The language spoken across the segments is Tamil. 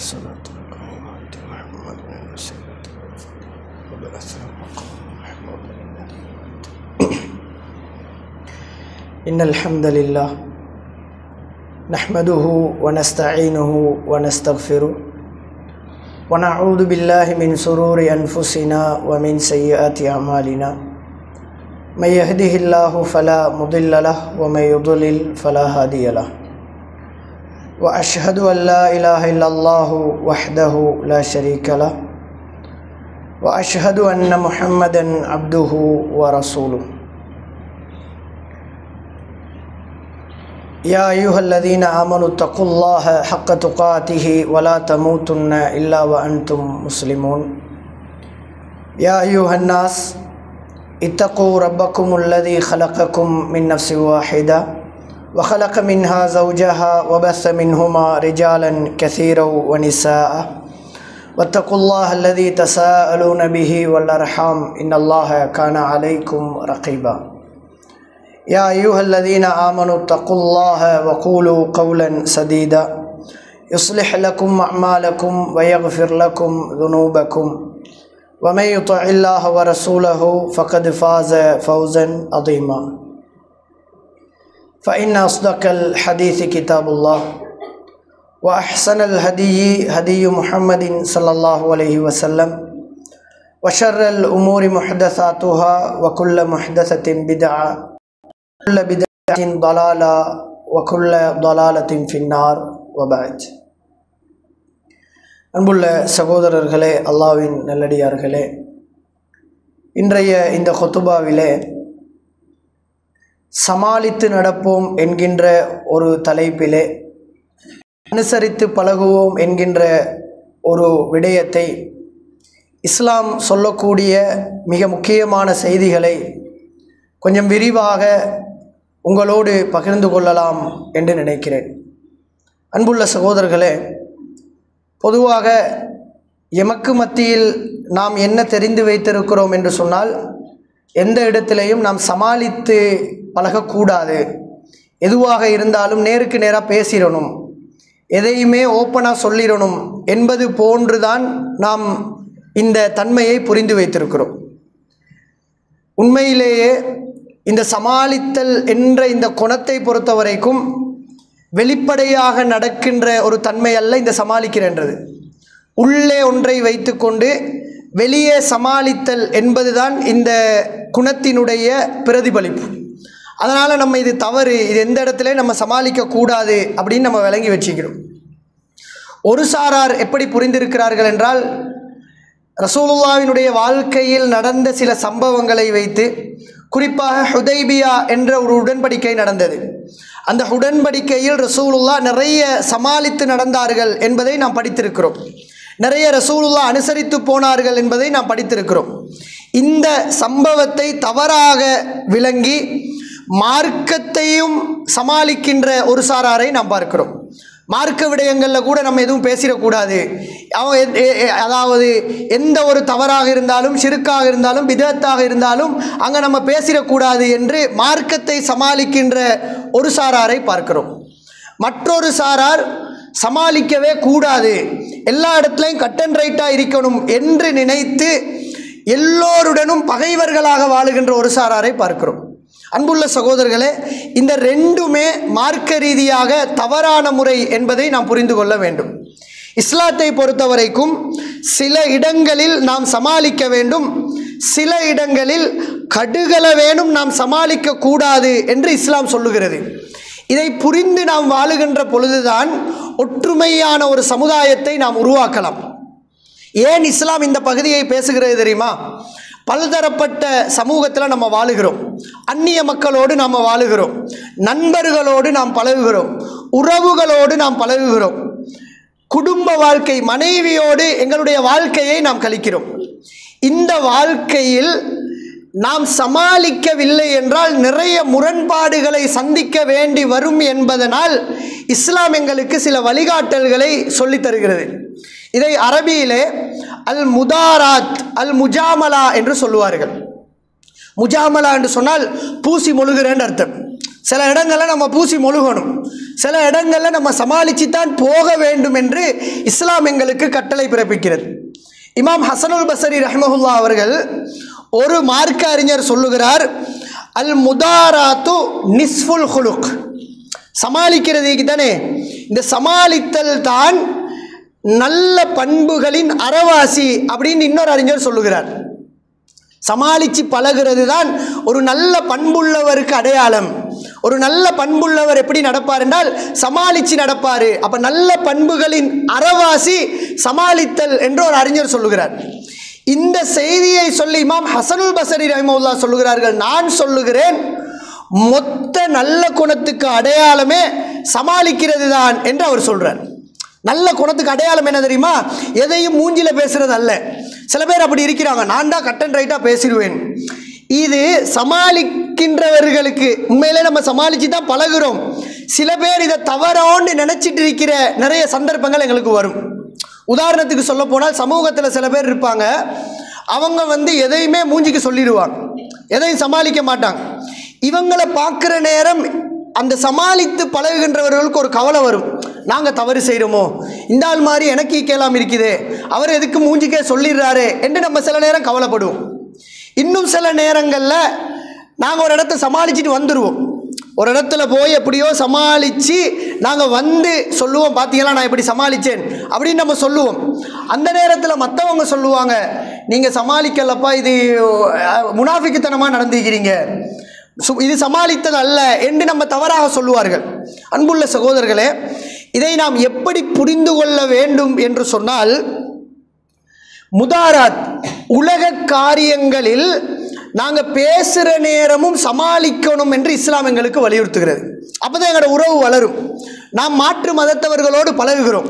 الصلاة والقائمات محمد بن الوسيلة وبعث المقام محمود إن الحمد لله نحمده ونستعينه ونستغفره ونعوذ بالله من شرور أنفسنا ومن سيئات أعمالنا من يهده الله فلا مضل له ومن يضلل فلا هادي له وأشهد أن لا إله إلا الله وحده لا شريك له وأشهد أن محمدا عبده ورسوله يا أيها الذين آمنوا اتقوا الله حق تقاته ولا تموتن إلا وأنتم مسلمون يا أيها الناس اتقوا ربكم الذي خلقكم من نفس واحدة وخلق منها زوجها وبث منهما رجالا كثيرا ونساء واتقوا الله الذي تساءلون به والأرحام إن الله كان عليكم رقيبا يا أيها الذين آمنوا اتقوا الله وقولوا قولا سديدا يصلح لكم أعمالكم ويغفر لكم ذنوبكم ومن يطع الله ورسوله فقد فاز فوزا عظيما فإن أصدق الحديث كتاب الله وأحسن الهدي هدي محمد صلى الله عليه وسلم وشر الأمور محدثاتها وكل محدثة بدعة وكل بدعة ضلالة وكل ضلالة في النار وبعد அன்புள்ள சகோதரர்களே, அல்லாஹ்வின் நல்லடியார்களே, இன்றைய இந்த ஹுத்துபாவிலே சமாளித்து நடப்போம் என்கின்ற ஒரு தலைப்பிலே அனுசரித்து பழகுவோம் என்கின்ற ஒரு விடயத்தை, இஸ்லாம் சொல்லக்கூடிய மிக முக்கியமான செய்திகளை கொஞ்சம் விரிவாக உங்களோடு பகிர்ந்து கொள்ளலாம் என்று நினைக்கிறேன். அன்புள்ள சகோதரர்களே, பொதுவாக எமக்கு மத்தியில் நாம் என்ன தெரிந்து வைத்திருக்கிறோம் என்று சொன்னால், எந்த இடத்திலையும் நாம் சமாளித்து பழகக்கூடாது. எதுவாக இருந்தாலும் நேருக்கு நேராக பேசிடணும், எதையுமே ஓப்பனாக சொல்லிடணும் என்பது போன்றுதான் நாம் இந்த தன்மையை புரிந்து வைத்திருக்கிறோம். உண்மையிலேயே இந்த சமாளித்தல் என்ற இந்த குணத்தை பொறுத்த வரைக்கும் வெளிப்படையாக நடக்கின்ற ஒரு தன்மை அல்ல இந்த சமாளிக்கிறன்றது. உள்ளே ஒன்றை வைத்துக்கொண்டு வெளியே சமாளித்தல் என்பதுதான் இந்த குணத்தினுடைய பிரதிபலிப்பு. அதனால் நம்ம இது தவறு, இது எந்த இடத்துல நம்ம சமாளிக்கக்கூடாது அப்படின்னு நம்ம விளங்கி வச்சுக்கிறோம். ஒரு சாரார் எப்படி புரிந்திருக்கிறார்கள் என்றால், ரசூலுல்லாஹ்வினுடைய வாழ்க்கையில் நடந்த சில சம்பவங்களை வைத்து, குறிப்பாக ஹுதைபியா என்ற ஒரு உடன்படிக்கை நடந்தது. அந்த உடன்படிக்கையில் ரசூலுல்லாஹ் நிறைய சமாளித்து நடந்தார்கள் என்பதை நாம் படித்திருக்கிறோம். நிறைய ரசூலுல்லாஹ் அனுசரித்து போனார்கள் என்பதை நாம் படித்திருக்கிறோம். இந்த சம்பவத்தை தவறாக விளங்கி மார்க்கத்தையும் சமாளிக்கின்ற ஒரு சாராரை நாம் பார்க்கிறோம். மார்க்க விடயங்களில் கூட நம்ம எதுவும் பேசிடக்கூடாது, அதாவது எந்த ஒரு தவறாக இருந்தாலும், ஷிர்காக இருந்தாலும், பிதத்தாக இருந்தாலும் அங்கே நம்ம பேசிடக்கூடாது என்று மார்க்கத்தை சமாளிக்கின்ற ஒரு சாராரை பார்க்கிறோம். மற்றொரு சாரார் சமாளிக்கவே கூடாது, எல்லா இடத்துலையும் கட் அண்ட் ரைட்டாக இருக்கணும் என்று நினைத்து எல்லோருடனும் பகைவர்களாக வாழுகின்ற ஒரு சாராரை பார்க்கிறோம். அன்புள்ள சகோதரர்களே, இந்த ரெண்டுமே மார்க்க ரீதியாக தவறான முறை என்பதை நாம் புரிந்து கொள்ள வேண்டும். இஸ்லாத்தை பொறுத்த வரைக்கும் சில இடங்களில் நாம் சமாளிக்க வேண்டும், சில இடங்களில் கடுகள வேணும் நாம் சமாளிக்க கூடாது என்று இஸ்லாம் சொல்லுகிறது. இதை புரிந்து நாம் வாழுகின்ற பொழுதுதான் ஒற்றுமையான ஒரு சமுதாயத்தை நாம் உருவாக்கலாம். ஏன் இஸ்லாம் இந்த பகுதியை பேசுகிறது தெரியுமா? பலதரப்பட்ட சமூகத்தில் நம்ம வாழுகிறோம், அந்நிய மக்களோடு நாம் வாழுகிறோம், நண்பர்களோடு நாம் பழகுகிறோம், உறவுகளோடு நாம் பழகுகிறோம், குடும்ப வாழ்க்கை, மனைவியோடு எங்களுடைய வாழ்க்கையை நாம் கழிக்கிறோம். இந்த வாழ்க்கையில் நாம் சமாளிக்கவில்லை என்றால் நிறைய முரண்பாடுகளை சந்திக்க வேண்டி வரும் என்பதனால் இஸ்லாம் எங்களுக்கு சில வழிகாட்டல்களை சொல்லித் தருகிறது. இதை அரபியிலே அல் முதாராத் அல் முஜாமலா என்று சொல்லுவார்கள். முஜாமலா என்று சொன்னால் பூசி மொழுகிறேன்னு அர்த்தம். சில இடங்களில் நம்ம பூசி மொழுகணும், சில இடங்களில் நம்ம சமாளித்து தான் போக வேண்டும் என்று இஸ்லாம் எங்களுக்கு கட்டளை பிறப்பிக்கிறது. இமாம் ஹசனுல் பஸ்ரி ரஹ்மஹுல்லா அவர்கள் ஒரு மார்க்க அறிஞர் சொல்லுகிறார், அல் முதாராத்து நிஸ்ஃபுல் ஹுலுக். சமாளிக்கிறதுக்கு தானே, இந்த சமாளித்தல் தான் நல்ல பண்புகளின் அறவாசி அப்படின்னு இன்னொரு அறிஞர் சொல்லுகிறார். சமாளித்து பழகிறது தான் ஒரு நல்ல பண்புள்ளவருக்கு அடையாளம். ஒரு நல்ல பண்புள்ளவர் எப்படி நடப்பார் என்றால் சமாளித்து நடப்பார். அப்போ நல்ல பண்புகளின் அறவாசி சமாளித்தல் என்று ஒரு அறிஞர் சொல்லுகிறார். இந்த செய்தியை சொல்லி இமாம் ஹசனுல் பஸ்ரி ரஹ்மத்துல்லாஹ் சொல்லுகிறார்கள், நான் சொல்லுகிறேன் மொத்த நல்ல குணத்துக்கு அடையாளமே சமாளிக்கிறது தான் என்று அவர் சொல்றார். நல்ல குணத்துக்கு அடையாளம் என்ன தெரியுமா? எதையும் மூஞ்சில பேசுறது அல்ல. சில பேர் அப்படி இருக்கிறாங்க, நான் தான் கட் அண்ட் ரைட்டா பேசிடுவேன். இது சமாளிக்கின்றவர்களுக்கு உண்மையிலே நம்ம சமாளித்து தான் பழகுறோம். சில பேர் இதை தவறோன்னு நினைச்சிட்டு இருக்கிற நிறைய சந்தர்ப்பங்கள் எங்களுக்கு வரும். உதாரணத்துக்கு சொல்ல போனால் சமூகத்தில் சில பேர் இருப்பாங்க, அவங்க எதையுமே மூஞ்சிக்கு சொல்லிடுவாங்க, எதையும் சமாளிக்க மாட்டாங்க. இவங்களை பார்க்குற நேரம் அந்த சமாளித்து பழகுகின்றவர்களுக்கு ஒரு கவலை வரும், நாங்கள் தவறு செய்கிறோமோ, இந்த ஆள் மாதிரி எனக்கு கேளாமல் இருக்குதே, அவர் எதுக்கு மூஞ்சிக்கே சொல்லிடுறாரு என்று நம்ம சில நேரம் கவலைப்படுவோம். இன்னும் சில நேரங்களில் நாங்கள் ஒரு இடத்த சமாளிச்சுட்டு வந்துடுவோம். ஒரு இடத்துல போய் எப்படியோ சமாளித்து நாங்கள் சொல்லுவோம், பார்த்தீங்களா நான் எப்படி சமாளித்தேன் அப்படின்னு நம்ம சொல்லுவோம். அந்த நேரத்தில் மற்றவங்க சொல்லுவாங்க, நீங்கள் சமாளிக்கலப்பா, இது முனாஃபிக்குத்தனமாக நடந்துக்கிறீங்க, இது சமாளித்தது அல்ல என்று நம்ம தவறாக சொல்லுவார்கள். அன்புள்ள சகோதரர்களே, இதை நாம் எப்படி புரிந்து கொள்ள வேண்டும் என்று சொன்னால், முதாராத் உலக காரியங்களில் நாங்கள் பேசுகிற நேரமும் சமாளிக்கணும் என்று இஸ்லாம் எங்களுக்கு வலியுறுத்துகிறது. அப்போ தான் எங்களோட உறவு வளரும். நாம் மாற்று மதத்தவர்களோடு பழகுகிறோம்,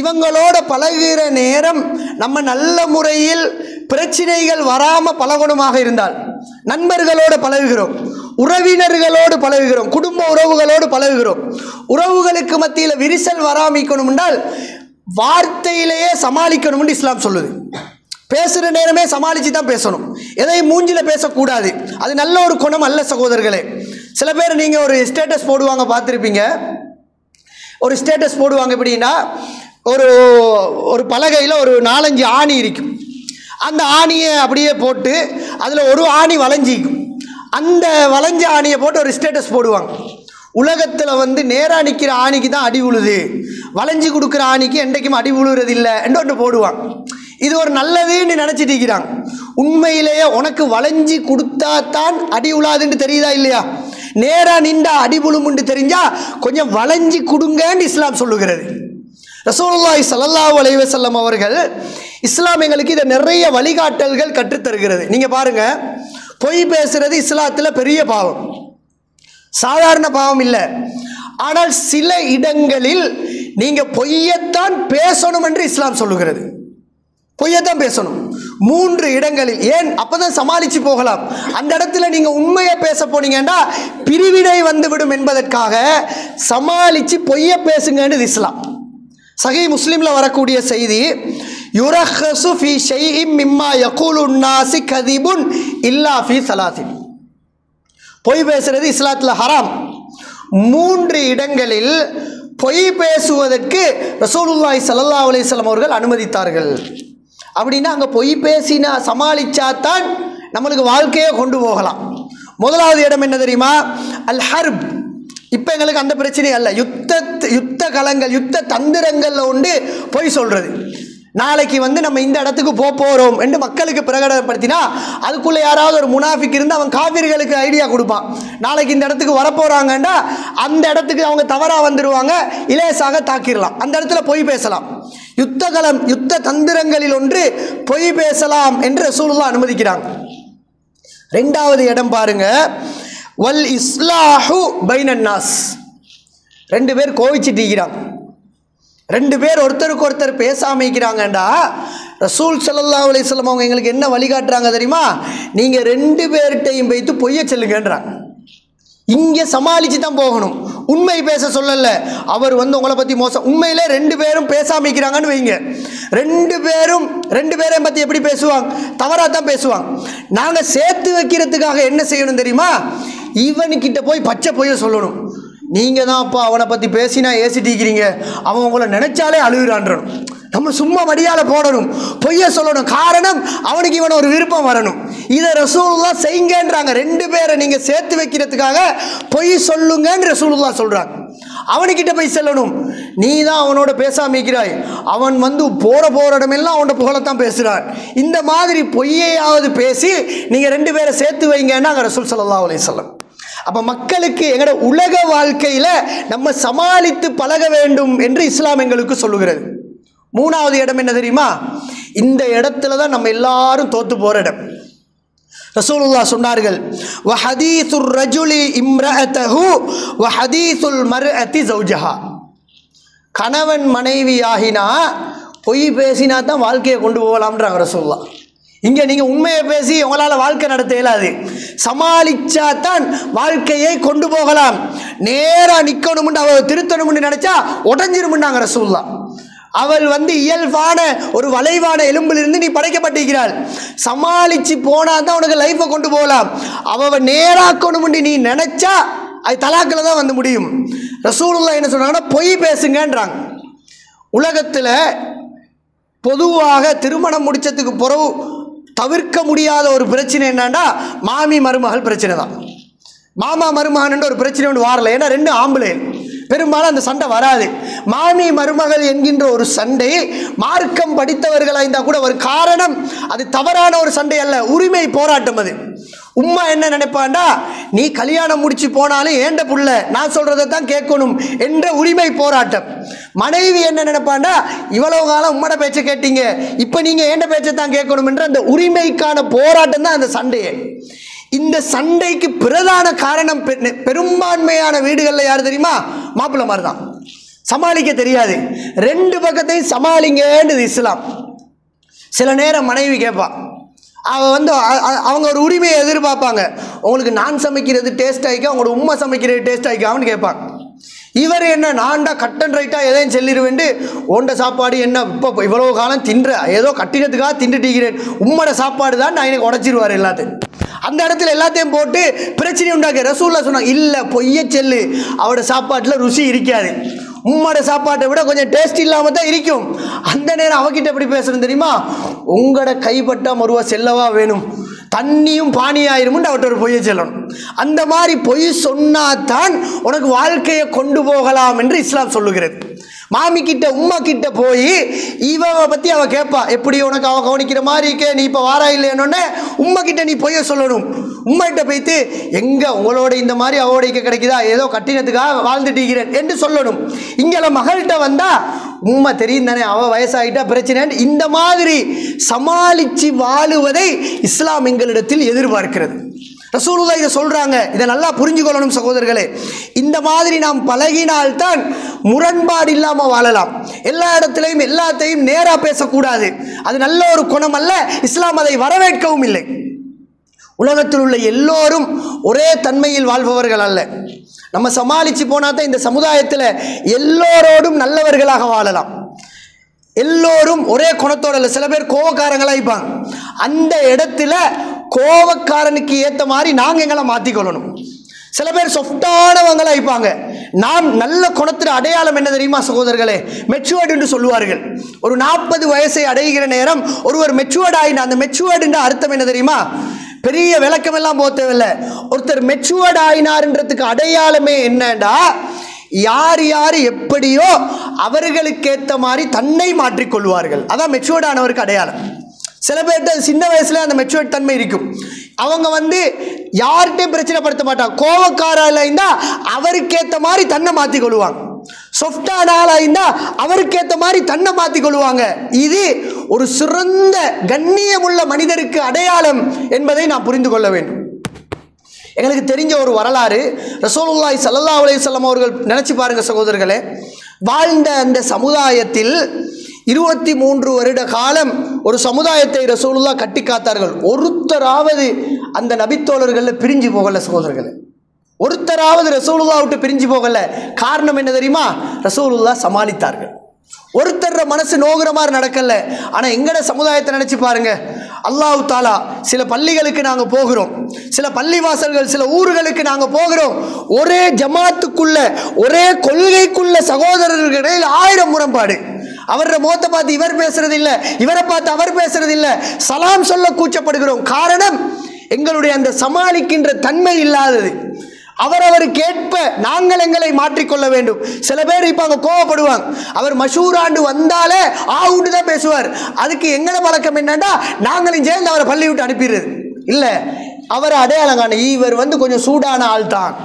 இவங்களோட பழகுகிற நேரம் நம்ம நல்ல முறையில் பிரச்சனைகள் வராமல் பழகணுமாக இருந்தால், நண்பர்களோடு பழகுகிறோம், உறவினர்களோடு பழகுகிறோம், குடும்ப உறவுகளோடு பழகுகிறோம், உறவுகளுக்கு மத்தியில் விரிசல் வராமிக்கணும் என்றால் வார்த்தையிலேயே சமாளிக்கணும்னு இஸ்லாம் சொல்லுது. பேசுகிற நேரமே சமாளித்து தான் பேசணும், எதையும் மூஞ்சில் பேசக்கூடாது. அது நல்ல ஒரு குணம் அல்ல சகோதரர்களே. சில பேர் நீங்கள் ஒரு ஸ்டேட்டஸ் போடுவாங்க, பார்த்துருப்பீங்க. ஒரு ஸ்டேட்டஸ் போடுவாங்க எப்படின்னா, ஒரு பலகையில் ஒரு 4-5 ஆணி இருக்கும். அந்த ஆணியை அப்படியே போட்டு அதில் ஒரு ஆணி வளைஞ்சிக்கும். அந்த வளைஞ்ச ஆணியை போட்டு ஒரு ஸ்டேட்டஸ் போடுவாங்க. உலகத்தில் நேராக நிற்கிற ஆணிக்கு தான் அடி உழுது, வளைஞ்சி கொடுக்குற ஆணிக்கு என்றைக்கும் அடி உழுறது இல்லை என்று ஒன்று போடுவாங்க. இது ஒரு நல்லதுன்னு நினச்சிட்டு இருக்கிறாங்க. உண்மையிலேயே உனக்கு வளைஞ்சி கொடுத்தா தான் அடி உழாதுன்னு தெரியுதா இல்லையா? நேராக நின்றா அடி உழுமுன்னு தெரிஞ்சா கொஞ்சம் வளைஞ்சி கொடுங்கன்னு இஸ்லாம் சொல்லுகிறது. ரசூலுல்லாஹி ஸல்லல்லாஹு அலைஹி வஸல்லம் அவர்கள் இஸ்லாம் எங்களுக்கு இதை நிறைய வழிகாட்டல்கள் கற்றுத்தருகிறது. நீங்கள் பாருங்கள், பொய் பேசுறது இஸ்லாத்தில் பெரிய பாவம், சாதாரண பாவம் இல்லை. ஆனால் சில இடங்களில் நீங்கள் பொய்யத்தான் பேசணும் என்று இஸ்லாம் சொல்லுகிறது. பொய்யத்தான் பேசணும் 3 இடங்களில். ஏன்? அப்போதான் சமாளித்து போகலாம். அந்த இடத்துல நீங்கள் உண்மையை பேச போனீங்கன்னா பிரிவினை வந்துவிடும் என்பதற்காக சமாளித்து பொய்ய பேசுங்கன்னு இஸ்லாம். சஹீஹ் முஸ்லிமில் வரக்கூடிய செய்தி, யுரஹஸு ஃபீ ஷைஇம் மிம்மா யகூலுன் நாஸி கதிபுன் இல்லா ஃபீ ஸலாத்தின். பொய் பேசுறது இஸ்லாத்தில் ஹராம். 3 இடங்களில் பொய் பேசுவதற்கு ரசூலுல்லாஹி ஸல்லல்லாஹு அலைஹி வஸல்லம் அவர்கள் அனுமதித்தார்கள். அப்படின்னா அங்கே பொய் பேசினா சமாளிச்சாத்தான் நம்மளுக்கு வாழ்க்கையை கொண்டு போகலாம். முதலாவது இடம் என்ன தெரியுமா? அல் ஹர்ப். இப்போ எங்களுக்கு அந்த பிரச்சனை அல்ல. யுத்த களங்கள், யுத்த தந்திரங்களில் உண்டு பொய் சொல்கிறது. நாளைக்கு நம்ம இந்த இடத்துக்கு போகிறோம் என்று மக்களுக்கு பிரகடனப்படுத்தினா அதுக்குள்ளே யாராவது ஒரு முனாஃபிக் இருந்து அவன் காவிர்களுக்கு ஐடியா கொடுப்பான், நாளைக்கு இந்த இடத்துக்கு வரப்போகிறாங்கன்னா அந்த இடத்துக்கு அவங்க தவறாக வந்துடுவாங்க, இலேசாக தாக்கிடலாம். அந்த இடத்துல பொய் பேசலாம். யுத்தகலம், யுத்த தந்திரங்களில் ஒன்று பொய் பேசலாம் என்று ரசூலுல்லாஹ் அனுமதிக்கிறாங்க. 2வது இடம் பாருங்க, வல் இஸ்லாஹு பைனன் நாஸ். 2 பேர் கோவிச்சிட்டு இருக்கிறாங்க, 2 பேர் ஒருத்தருக்கு ஒருத்தர் பேசாமல் இருக்கிறாங்கண்டா ரசூல் ஸல்லல்லாஹு அலைஹி வஸல்லம் அவங்க எங்களுக்கு என்ன வழிகாட்டுறாங்க தெரியுமா? நீங்கள் 2 பேர்கிட்டையும் வைத்து பொய்ய சொல்லுங்கன்றாங்க. இங்கே சமாளித்து தான் போகணும், உண்மை பேச சொல்லல. அவர் உங்களை பற்றி மோசம், உண்மையிலே 2 பேரும் பேசாமல் இருக்கிறாங்கன்னு வைங்க. 2 பேரையும் பற்றி எப்படி பேசுவாங்க? தவறாக தான் பேசுவாங்க. நாங்கள் சேர்த்து வைக்கிறதுக்காக என்ன செய்யணும் தெரியுமா? இவனுக்கிட்ட போய் பச்சை பொய்ய சொல்லணும். நீங்கள் தான் அப்போ அவனை பற்றி பேசினா ஏசிட்டிக்கிறீங்க, அவன் உங்களை நினைச்சாலே அழுகுறான்றணும். நம்ம சும்மா வடியால் போடணும், பொய்ய சொல்லணும். காரணம் அவனுக்கு இவனை ஒரு விருப்பம் வரணும். இதை ரசூலுல்லாஹ் செய்யுங்கன்றாங்க. 2 பேரை நீங்கள் சேர்த்து வைக்கிறதுக்காக பொய் சொல்லுங்கன்னு ரசூலுல்லாஹ் சொல்கிறாங்க. அவனுக்கிட்ட போய் செல்லணும். நீ தான் அவனோட பேசாம இருக்கிறாய், அவன் வந்து போகிற இடமெல்லாம் அவனோட புகழத்தான் பேசுகிறான். இந்த மாதிரி பொய்யையாவது பேசி நீங்கள் 2 பேரை சேர்த்து வைங்கன்னா ரசூல் ஸல்லல்லாஹு அலைஹி வஸல்லம். அப்போ மக்களுக்கு எங்களோட உலக வாழ்க்கையில் நம்ம சமாளித்து பழக வேண்டும் என்று இஸ்லாம் எங்களுக்கு சொல்லுகிறது. 3வது இடம் என்ன தெரியுமா? இந்த இடத்துல தான் நம்ம எல்லாரும் தோத்து போகிற இடம். ரசூலுல்லாஹ் சொன்னார்கள், வஹதீசுர் ரஜுலி இம்ரஅத்தஹு வஹதீசுல் மர்அத்தி ஜௌஜஹா. கணவன் மனைவி ஆகினா பொய் பேசினா தான் வாழ்க்கையை கொண்டு போகலாம்ன்றாங்க ரசூலுல்லாஹ். இங்கே நீங்கள் உண்மையை பேசி உங்களால் வாழ்க்கை நடத்த இயலாது. சமாளிச்சா தான் வாழ்க்கையை கொண்டு போகலாம். நேராக நிற்கணும்னு அவள் திருத்தணும்னு நினச்சா உடஞ்சிருமுன்னாங்க ரசூலுல்லாஹ். அவள் வந்து இயல்பான ஒரு வளைவான எலும்பிலிருந்து நீ படைக்கப்பட்டிருக்கிறாள். சமாளித்து போனால் தான் உனக்கு லைஃப்பை கொண்டு போகலாம். அவள் நேராக்கணும்னு நீ நினச்சா அது தலாக்கில் தான் வந்து முடியும். ரசூலுல்லாஹ் என்ன சொன்னாங்கன்னா, பொய் பேசுங்கன்றாங்க. உலகத்தில் பொதுவாக திருமணம் முடிச்சதுக்கு பிறகு தவிர்க்க முடியாத ஒரு பிரச்சனை என்னன்னா மாமி மருமகள் பிரச்சனை தான். மாமா மருமகன் ஒரு பிரச்சனை ஒன்று வரல, ஏன்னா 2 ஆம்பளை, பெரும்பாலும் அந்த சண்டை வராது. மாமி மருமகள் என்கின்ற ஒரு சண்டை மார்க்கம் படித்தவர்களாக இருந்தால் கூட ஒரு காரணம், அது தவறான ஒரு சண்டை அல்ல, உரிமை போராட்டம். அது உம்மா என்ன நினைப்பாண்டா, நீ கல்யாணம் முடிச்சு போனாலும் ஏண்ட புள்ள நான் சொல்றதை தான் கேட்கணும் என்ற உரிமை போராட்டம். மனைவி என்ன நினைப்பாண்டா, இவ்வளவு காலம் உம்மோட பேச்சை கேட்டீங்க, இப்போ நீங்கள் ஏண்ட பேச்சை தான் கேட்கணும் என்ற அந்த உரிமைக்கான போராட்டம் தான் அந்த சண்டையே. இந்த சண்டைக்கு பிரதான காரணம் பெரும்பான்மையான வீடுகளில் யார் தெரியுமா? மாப்பிள்ளை மாதிரி தான். சமாளிக்க தெரியாது. 2 பக்கத்தையும் சமாளிங்கன்னு இஸ்லாம். சில நேரம் மனைவி கேட்பா, அவள் வந்து அவங்க ஒரு உரிமையை எதிர்பார்ப்பாங்க. உங்களுக்கு நான் சமைக்கிறது டேஸ்ட் ஆகிக்கா, உங்களோட உம்மா சமைக்கிறது டேஸ்ட் ஆகிக்கான்னு கேட்பாங்க. இவர் என்ன, நான்டா கட் அண்ட் ரைட்டாக எதையும் சொல்லிடுவேண்டு, ஓண்ட சாப்பாடு என்ன இப்போ இவ்வளோ காலம் தின்ற ஏதோ கட்டினத்துக்காக தின்றுட்டீங்கிறேன், உம்மோட சாப்பாடு தான் நான் எனக்கு உடச்சிருவார் எல்லாத்தையும். அந்த இடத்துல எல்லாத்தையும் போட்டு பிரச்சனை உண்டாக்க ரசூலுல்லாஹ் சொன்னாங்க, இல்லை பொய்ய செல்லு, அவட சாப்பாட்டில் ருசி இருக்காது, உம்மோட சாப்பாட்டை விட கொஞ்சம் டேஸ்ட் இல்லாமல் தான் இருக்கும். அந்த நேரம் அவகிட்ட எப்படி பேசுறது தெரியுமா? உங்களோட கைப்பட்டா மறுவா செல்லவா வேணும், தண்ணியும் பானியாயிருமுன்னு அவட்ட ஒரு பொய்யை சொல்லணும். அந்த மாதிரி பொய் சொன்னாதான் உனக்கு வாழ்க்கையை கொண்டு போகலாம் என்று இஸ்லாம் சொல்லுகிறது. மாமி கிட்ட உம்மா கிட்ட போய் இவனை பற்றி அவள் கேட்பா, எப்படி உனக்கு அவள் கவனிக்கிற மாதிரி இருக்கே, நீ இப்போ வாரா இல்லைன்னொன்னே உம்மா கிட்ட நீ பொய்ய சொல்லணும். உம்மா கிட்ட போய்த்து எங்கே உங்களோட இந்த மாதிரி அவளோட கிடைக்குதா, ஏதோ கட்டினத்துக்காக வாழ்ந்துட்டீங்கிறேன் என்று சொல்லணும். இங்கே மகள்கிட்ட வந்தால் உம்மா தெரியும் தானே, அவள் வயசாகிட்டா பிரச்சனை. இந்த மாதிரி சமாளித்து வாழுவதை இஸ்லாம் எங்களிடத்தில் எதிர்பார்க்கிறது. ரசூலுல்லாஹ் இதை சொல்கிறாங்க. இதை நல்லா புரிஞ்சுக்கொள்ளணும் சகோதரர்களே. இந்த மாதிரி நாம் பழகினால்தான் முரண்பாடு இல்லாமல் வாழலாம். எல்லா இடத்துலையும் எல்லாத்தையும் நேராக பேசக்கூடாது, அது நல்ல ஒரு குணம் அல்ல. இஸ்லாம் அதை வரவேற்கவும் இல்லை. உலகத்தில் உள்ள எல்லோரும் ஒரே தன்மையில் வாழ்பவர்கள் அல்ல. நம்ம சமாளித்து போனால் தான் இந்த சமுதாயத்தில் எல்லோரோடும் நல்லவர்களாக வாழலாம். எல்லோரும் ஒரே குணத்தோடு இல்லை. சில பேர் கோவக்காரங்களாக இருப்பாங்க. அந்த இடத்துல கோவக்காரனுக்கு ஏற்ற மாதிரி நாங்கள் எங்களை மாற்றிக்கொள்ளணும். சில பேர் சொஃப்டானவங்களாக இருப்பாங்க. நாம் நல்ல குணத்தில் அடையாளம் என்ன தெரியுமா சகோதரர்களே? மெச்சுவர்டு என்று சொல்லுவார்கள். ஒரு 40 வயசை அடைகிற நேரம் ஒருவர் மெச்சுவர்ட் ஆகினா, அந்த மெச்சுவர்டுன்ற அர்த்தம் என்ன தெரியுமா? பெரிய விளக்கம் எல்லாம் போக தேவையில்லை. ஒருத்தர் மெச்சுவர்ட் ஆகினார்ன்றதுக்கு அடையாளமே என்னண்டா, யார் யார் எப்படியோ அவர்களுக்கேற்ற மாதிரி தன்னை மாற்றிக்கொள்வார்கள். அதான் மெச்சுவர்ட் ஆனவருக்கு அடையாளம். சில பேர்கிட்ட சின்ன வயசுல அந்த மெச்சுவர்ட் தன்மை இருக்கும். அவங்க வந்து யார்கிட்டையும் பிரச்சனைப்படுத்த மாட்டாங்க. கோவக்காரால இருந்தா அவருக்கேற்ற மாதிரி தன்னை மாற்றிக் கொள்வாங்க. சொஃப்டான ஆளா இருந்தா அவருக்கேற்ற மாதிரி தன்னை மாற்றிக் கொள்வாங்க. இது ஒரு சிறந்த கண்ணியமுள்ள மனிதருக்கு அடையாளம் என்பதை நாம் புரிந்து கொள்ள வேண்டும். எங்களுக்கு தெரிஞ்ச ஒரு வரலாறு, ரசூலுல்லாஹி ஸல்லல்லாஹு அலைஹி வஸல்லம் அவர்கள் நினைச்சு பாருங்க சகோதரர்களே, வாழ்ந்த அந்த சமுதாயத்தில் 23 வருட காலம் ஒரு சமுதாயத்தை ரசூலுல்லாஹ் கட்டி காத்தார்கள். ஒருத்தராவது அந்த நபித்தோழர்களில் பிரிஞ்சு போகல சகோதரர்களே, ஒருத்தராவது ரசூலுல்லாஹ் விட்டு பிரிஞ்சு போகல. காரணம் என்ன தெரியுமா? ரசூலுல்லாஹ் சமாளித்தார்கள். ஒருத்தர் மனசு நோகிற மாதிரி நடக்கல. ஆனால் எங்கட சமுதாயத்தை நினைச்சு பாருங்க, அல்லாஹ் தாலா சில பள்ளிகளுக்கு நாங்கள் போகிறோம், சில பள்ளிவாசல்கள் சில ஊர்களுக்கு நாங்கள் போகிறோம், ஒரே ஜமாத்துக்குள்ள ஒரே கொள்கைக்குள்ள சகோதரர்களிடையில் 1000 முரண்பாடு. அவரை முகத்தை பார்த்து இவர் பேசுறது இல்லை, இவரை பார்த்து அவர் பேசுறது இல்லை, சலாம் சொல்ல கூச்சப்படுகிறோம். காரணம் எங்களுடைய அந்த சமாளிக்கின்ற தன்மை இல்லாதது. அவரவர் கேட்ப நாங்கள் எங்களை மாற்றிக்கொள்ள வேண்டும். சில பேர் இப்போ அங்கே கோவப்படுவாங்க, அவர் மஷூராண்டு வந்தாலே ஆவுண்டு தான் பேசுவார். அதுக்கு எங்களை வழக்கம் என்னன்னா நாங்களும் சேர்ந்து அவரை பள்ளி விட்டு அனுப்பிடுறது இல்லை. அவரை அடையாளம் காண இவர் கொஞ்சம் சூடான ஆள் தான்.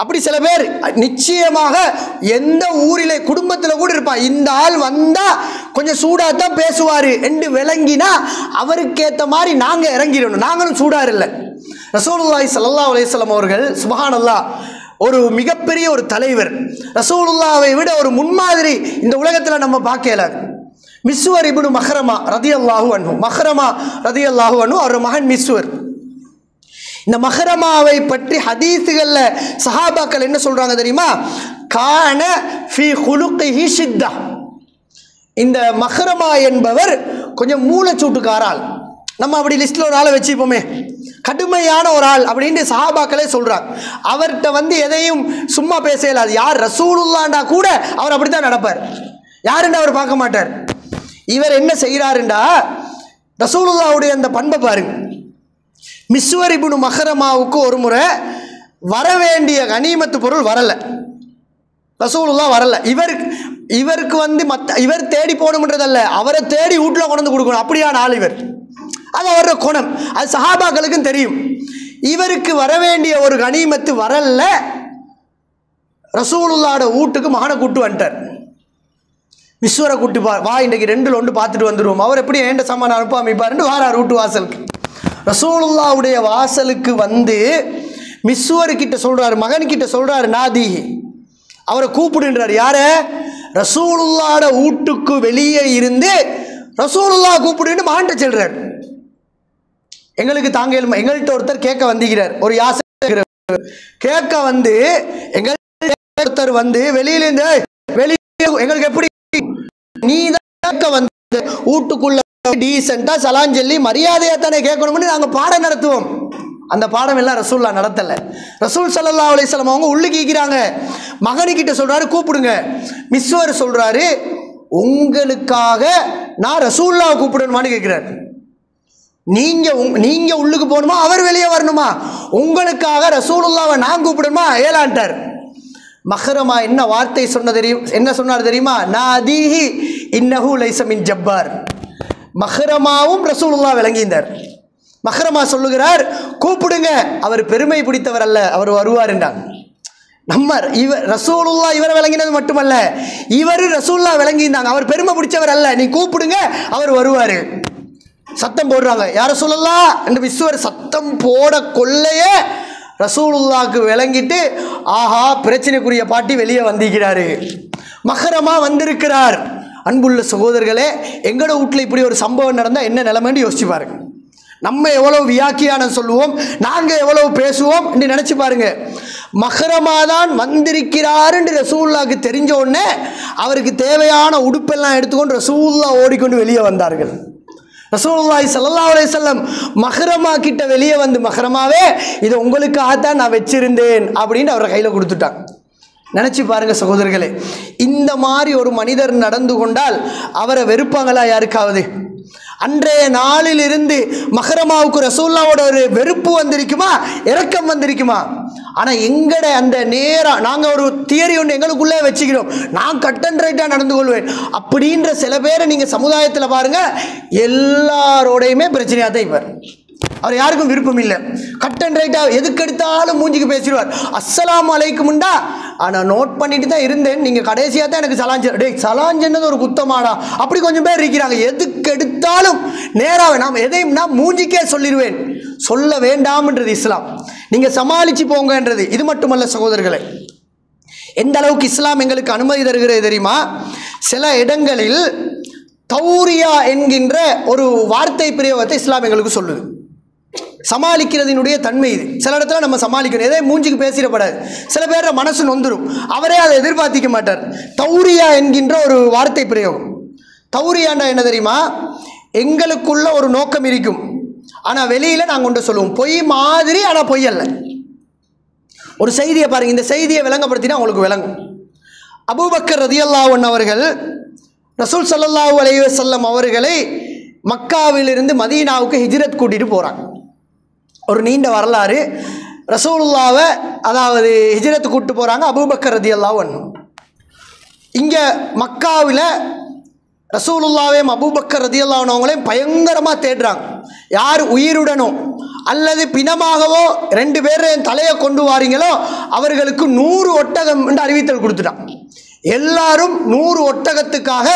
அப்படி சில பேர் நிச்சயமாக எந்த ஊரிலே குடும்பத்தில் கூட இருப்பான், இந்த ஆள் வந்தா கொஞ்சம் சூடாக தான் பேசுவார் என்று விளங்கினா அவருக்கேற்ற மாதிரி நாங்கள் இறங்கிடணும். நாங்களும் சூடாக இல்லை. ரசூலுல்லாஹி ஸல்லல்லாஹு அலைஹி வஸல்லம் அவர்கள் சுப்ஹானல்லாஹ் ஒரு மிகப்பெரிய ஒரு தலைவர். ரசூலுல்லாஹ்வை விட ஒரு முன்மாதிரி இந்த உலகத்தில் நம்ம பார்க்கல. மிஸ்வர் இப்னு மஹ்ரமா ரதியல்லாஹு அன்ஹு, மஹ்ரமா ரதியல்லாஹு அன்ஹு அவர் மகன் மிஸ்வர். இந்த மஹ்ரமாவை பற்றி ஹதீஸுகள்ல சஹாபாக்கள் என்ன சொல்றாங்க தெரியுமா? கான ஃபீ குலுகிஹி ஷித்தா. இந்த மஹ்ரமா என்பவர் கொஞ்சம் மூளைச்சூட்டுக்காரால். நம்ம அப்படி லிஸ்ட்ல ஒரு ஆளை வச்சுப்போமே, கடுமையான ஒரு ஆள் அப்படின்னு சஹாபாக்களே சொல்றாங்க. அவர்கிட்ட எதையும் சும்மா பேச இயலாது. யார் ரசூலுல்லாஹ்டா கூட அவர் அப்படித்தான் நடப்பார். யாருன்னு அவர் பார்க்க மாட்டார். இவர் என்ன செய்கிறாருண்டா, ரசூலுல்லாஹ்வுடைய அந்த பண்பை பாருங்க. மிஸ்வர் இப்னு மஹ்ரமாவுக்கு ஒரு முறை வர வேண்டிய கனிமத்து பொருள் வரல, ரசூலுல்லாஹ் வரல. இவருக்கு இவர் தேடி போகணும்ன்றதல்ல, அவரை தேடி வீட்டில் கொண்டு வந்து கொடுக்கணும். அப்படியான ஆள் இவர். அது அவரோட குணம். அது சஹாபாக்களுக்கும் தெரியும். இவருக்கு வர வேண்டிய ஒரு கனிமத்து வரல. ரசூலுல்லாஹ்வோட வீட்டுக்கு மகனை கூட்டு வந்துட்டார். மிஸ்வரை கூட்டி வா, இன்றைக்கு 2ல் 1 பார்த்துட்டு வந்துடுவோம். அவர் எப்படி ஏண்ட சாமான அனுப்பாமிப்பாருன்னு வாரார் வீட்டு வாசலுக்கு. ரசூலுல்லாஹ்வுடைய வாசலுக்கு மிஸ்வர்கிட்ட சொல்றாரு, மகன்கிட்ட சொல்றாரு, நாதி அவரை கூப்பிடுன்றார். யார? ரசூலுல்லாஹ்வோட வீட்டுக்கு வெளியே இருந்து ரசூலுல்லாஹ் கூப்பிடுன்னு மகன்கிட்ட சொல்றார். எங்களுக்கு தாங்க எங்கள்கிட்ட ஒருத்தர் கேட்க வந்திருக்கிறார். ஒரு யாசை கேட்க எங்கள்கிட்ட ஒருத்தர் வெளியிலிருந்து வெளியே எங்களுக்கு எப்படி நீ தான் கேட்க வீட்டுக்குள்ள டீசெண்டா சலாஞ்சொல்லி மரியாதையா தானே கேட்கணும்னு நாங்க பாடம் நடத்துவோம். அந்த பாடம் எல்லாம் ரசூலுல்லாஹ் நடத்தல. ரசூல் ஸல்லல்லாஹு அலைஹி வஸல்லம் அவங்க உள்ளுக்கு கேக்குறாங்க. மகனுக்கிட்ட சொல்றாரு கூப்பிடுங்க. மிஸ்வர் சொல்றாரு, உங்களுக்காக நான் ரசூலுல்லாஹ் கூப்பிடணுமான்னு கேட்கிறார். நீங்க உள்ளுக்கு போகணுமா, அவர் வெளியே வரணுமா? உங்களுக்காக ரசூலுல்லாஹ்வை நான் கூப்பிடணுமா? ஏலான்ட்டார். மஹ்ரமா என்ன வார்த்தை என்ன சொன்னார் தெரியுமா? நாதீஹி இன்னஹு லைஸ மின் ஜப்பார். மஹ்ரமாவும் ரசூலுல்லாஹ் விளங்கினார். மஹ்ரமா சொல்லுகிறார், கூப்பிடுங்க, அவர் பெருமை பிடித்தவர் அல்ல, அவர் வருவார் என்றார். ரசூலுல்லாஹ் இவரை விளங்கினது மட்டுமல்ல, இவர் ரசூலுல்லாஹ் விளங்கினாங்க, அவர் பெருமை பிடிச்சவர் அல்ல, நீ கூப்பிடுங்க, அவர் வருவார். சத்தம் போடுறாங்க, யார் ரசூலுல்லாஹ் என்று விஸ்வர் சத்தம் போட கொள்ளையே ரசூலுல்லாஹ்க்கு விளங்கிட்டு, ஆஹா பிரச்சனைக்குரிய பாட்டி வெளியே வந்திருக்கிறாரு, மஹ்ரமா வந்திருக்கிறார். அன்புள்ள சகோதரர்களே, எங்களோட வீட்டில் இப்படி ஒரு சம்பவம் நடந்தால் என்ன நிலைமைன்னு யோசிச்சு பாருங்க. நம்ம எவ்வளவு வியாக்கியானம் சொல்லுவோம், நாங்கள் எவ்வளவு பேசுவோம் என்று நினைச்சு பாருங்க. மஹ்ரமா தான் வந்திருக்கிறார் என்று ரசூலுல்லாஹ்க்கு தெரிஞ்ச உடனே அவருக்கு தேவையான உடுப்பெல்லாம் எடுத்துக்கொண்டு ரசூலுல்லாஹ் ஓடிக்கொண்டு வெளியே வந்தார்கள். ரசூலுல்லாஹி ஸல்லல்லாஹு அலைஹி வஸல்லம் மஹ்ரமா கிட்ட வெளியே மஹ்ரமாவே இது உங்களுக்காகத்தான் நான் வச்சிருந்தேன் அப்படின்னு அவரை கையில் கொடுத்துட்டாங்க. நினைச்சு பாருங்க சகோதரர்களே, இந்த மாதிரி ஒரு மனிதர் நடந்து கொண்டால் அவரை வெறுப்பாங்களா யாருக்காவது? அன்றைய நாளில் இருந்து மஹ்ரமாவுக்கு ரசூலுல்லாஹ்வோட ஒரு வெறுப்பு வந்திருக்குமா, இரக்கம் வந்திருக்குமா? ஆனால் எங்கட அந்த நேரம் நாங்கள் ஒரு தியரி ஒன்று எங்களுக்குள்ளே வச்சுக்கிறோம், நான் கட் அண்ட் ரைட்டாக நடந்து கொள்வேன் அப்படின்ற சில பேரை நீங்கள் சமுதாயத்தில் பாருங்கள், எல்லாரோடையுமே பிரச்சனையாக தான் இருப்பார். அவர் யாருக்கும் விருப்பம் இல்லை, கட் அண்ட் ரைட்டாக எதுக்கு எடுத்தாலும் மூஞ்சிக்கு பேசிடுவார். அஸ்ஸலாமு அலைக்கும்டா, ஆனால் நோட் பண்ணிட்டு தான் இருந்தேன், நீங்கள் கடைசியாக தான் எனக்கு சலாஞ்சது ஒரு குத்தமாடா, அப்படி கொஞ்சம் பேர் இருக்கிறாங்க. எதுக்கு எடுத்தாலும் நேராக நாம் எதையும் நான் மூஞ்சிக்கே சொல்லிடுவேன், சொல்ல வேண்டாம்ன்றது இஸ்லாம். நீங்கள் சமாளித்து போங்கன்றது. இது மட்டுமல்ல சகோதரர்களே, எந்த அளவுக்கு இஸ்லாம் எங்களுக்கு அனுமதி தருகிறது தெரியுமா? சில இடங்களில் தௌரியா என்கின்ற ஒரு வார்த்தை பிரயோகத்தை இஸ்லாம் எங்களுக்கு சொல்லுது. சமாளிக்கிறதினுடைய தன்மை இது. சில இடத்துல நம்ம சமாளிக்கணும், எதை மூஞ்சிக்கு பேசிடப்படாது. சில பேர் மனசு நொந்துரும், அவரே அதை எதிர்பார்த்திக்க மாட்டார். தௌரியா என்கின்ற ஒரு வார்த்தை பிரயோகம். தௌரியாண்டா என்ன தெரியுமா? எங்களுக்குள்ள ஒரு நோக்கம் இருக்கும், ஆனால் வெளியில் நாங்கள் கொண்டு சொல்லுவோம். பொய் மாதிரி, ஆனால் பொய் அல்ல. ஒரு செய்தியை பாருங்கள், இந்த செய்தியை விளங்கப்படுத்தினா உங்களுக்கு விளங்கும். அபூபக்கர் ரலியல்லாஹு அன்ஹு அவர்கள் ரசூல் ஸல்லல்லாஹு அலைஹி வஸல்லம் அவர்களை மக்காவிலிருந்து மதீனாவுக்கு ஹிஜ்ரத் கூட்டிகிட்டு போகிறாங்க. ஒரு நீண்ட வரலாறு. ரசூலுல்லாவை அதாவது ஹிஜ்ரத்து கூப்பிட்டு போகிறாங்க அபூபக்கர் ரலியல்லாஹு அன்ஹு. இங்கே மக்காவில் ரசூலுல்லாவையும் அபூபக்கர் ரலியல்லாஹு அன்ஹு அவங்களையும் பயங்கரமாக தேடுறாங்க. யார் உயிருடனோ அல்லது பிணமாகவோ 2 பேர் தலையை கொண்டு வாரீங்களோ அவர்களுக்கு 100 ஒட்டகம் என்று அறிவித்தல் கொடுத்துட்டான். எல்லாரும் 100 ஒட்டகத்துக்காக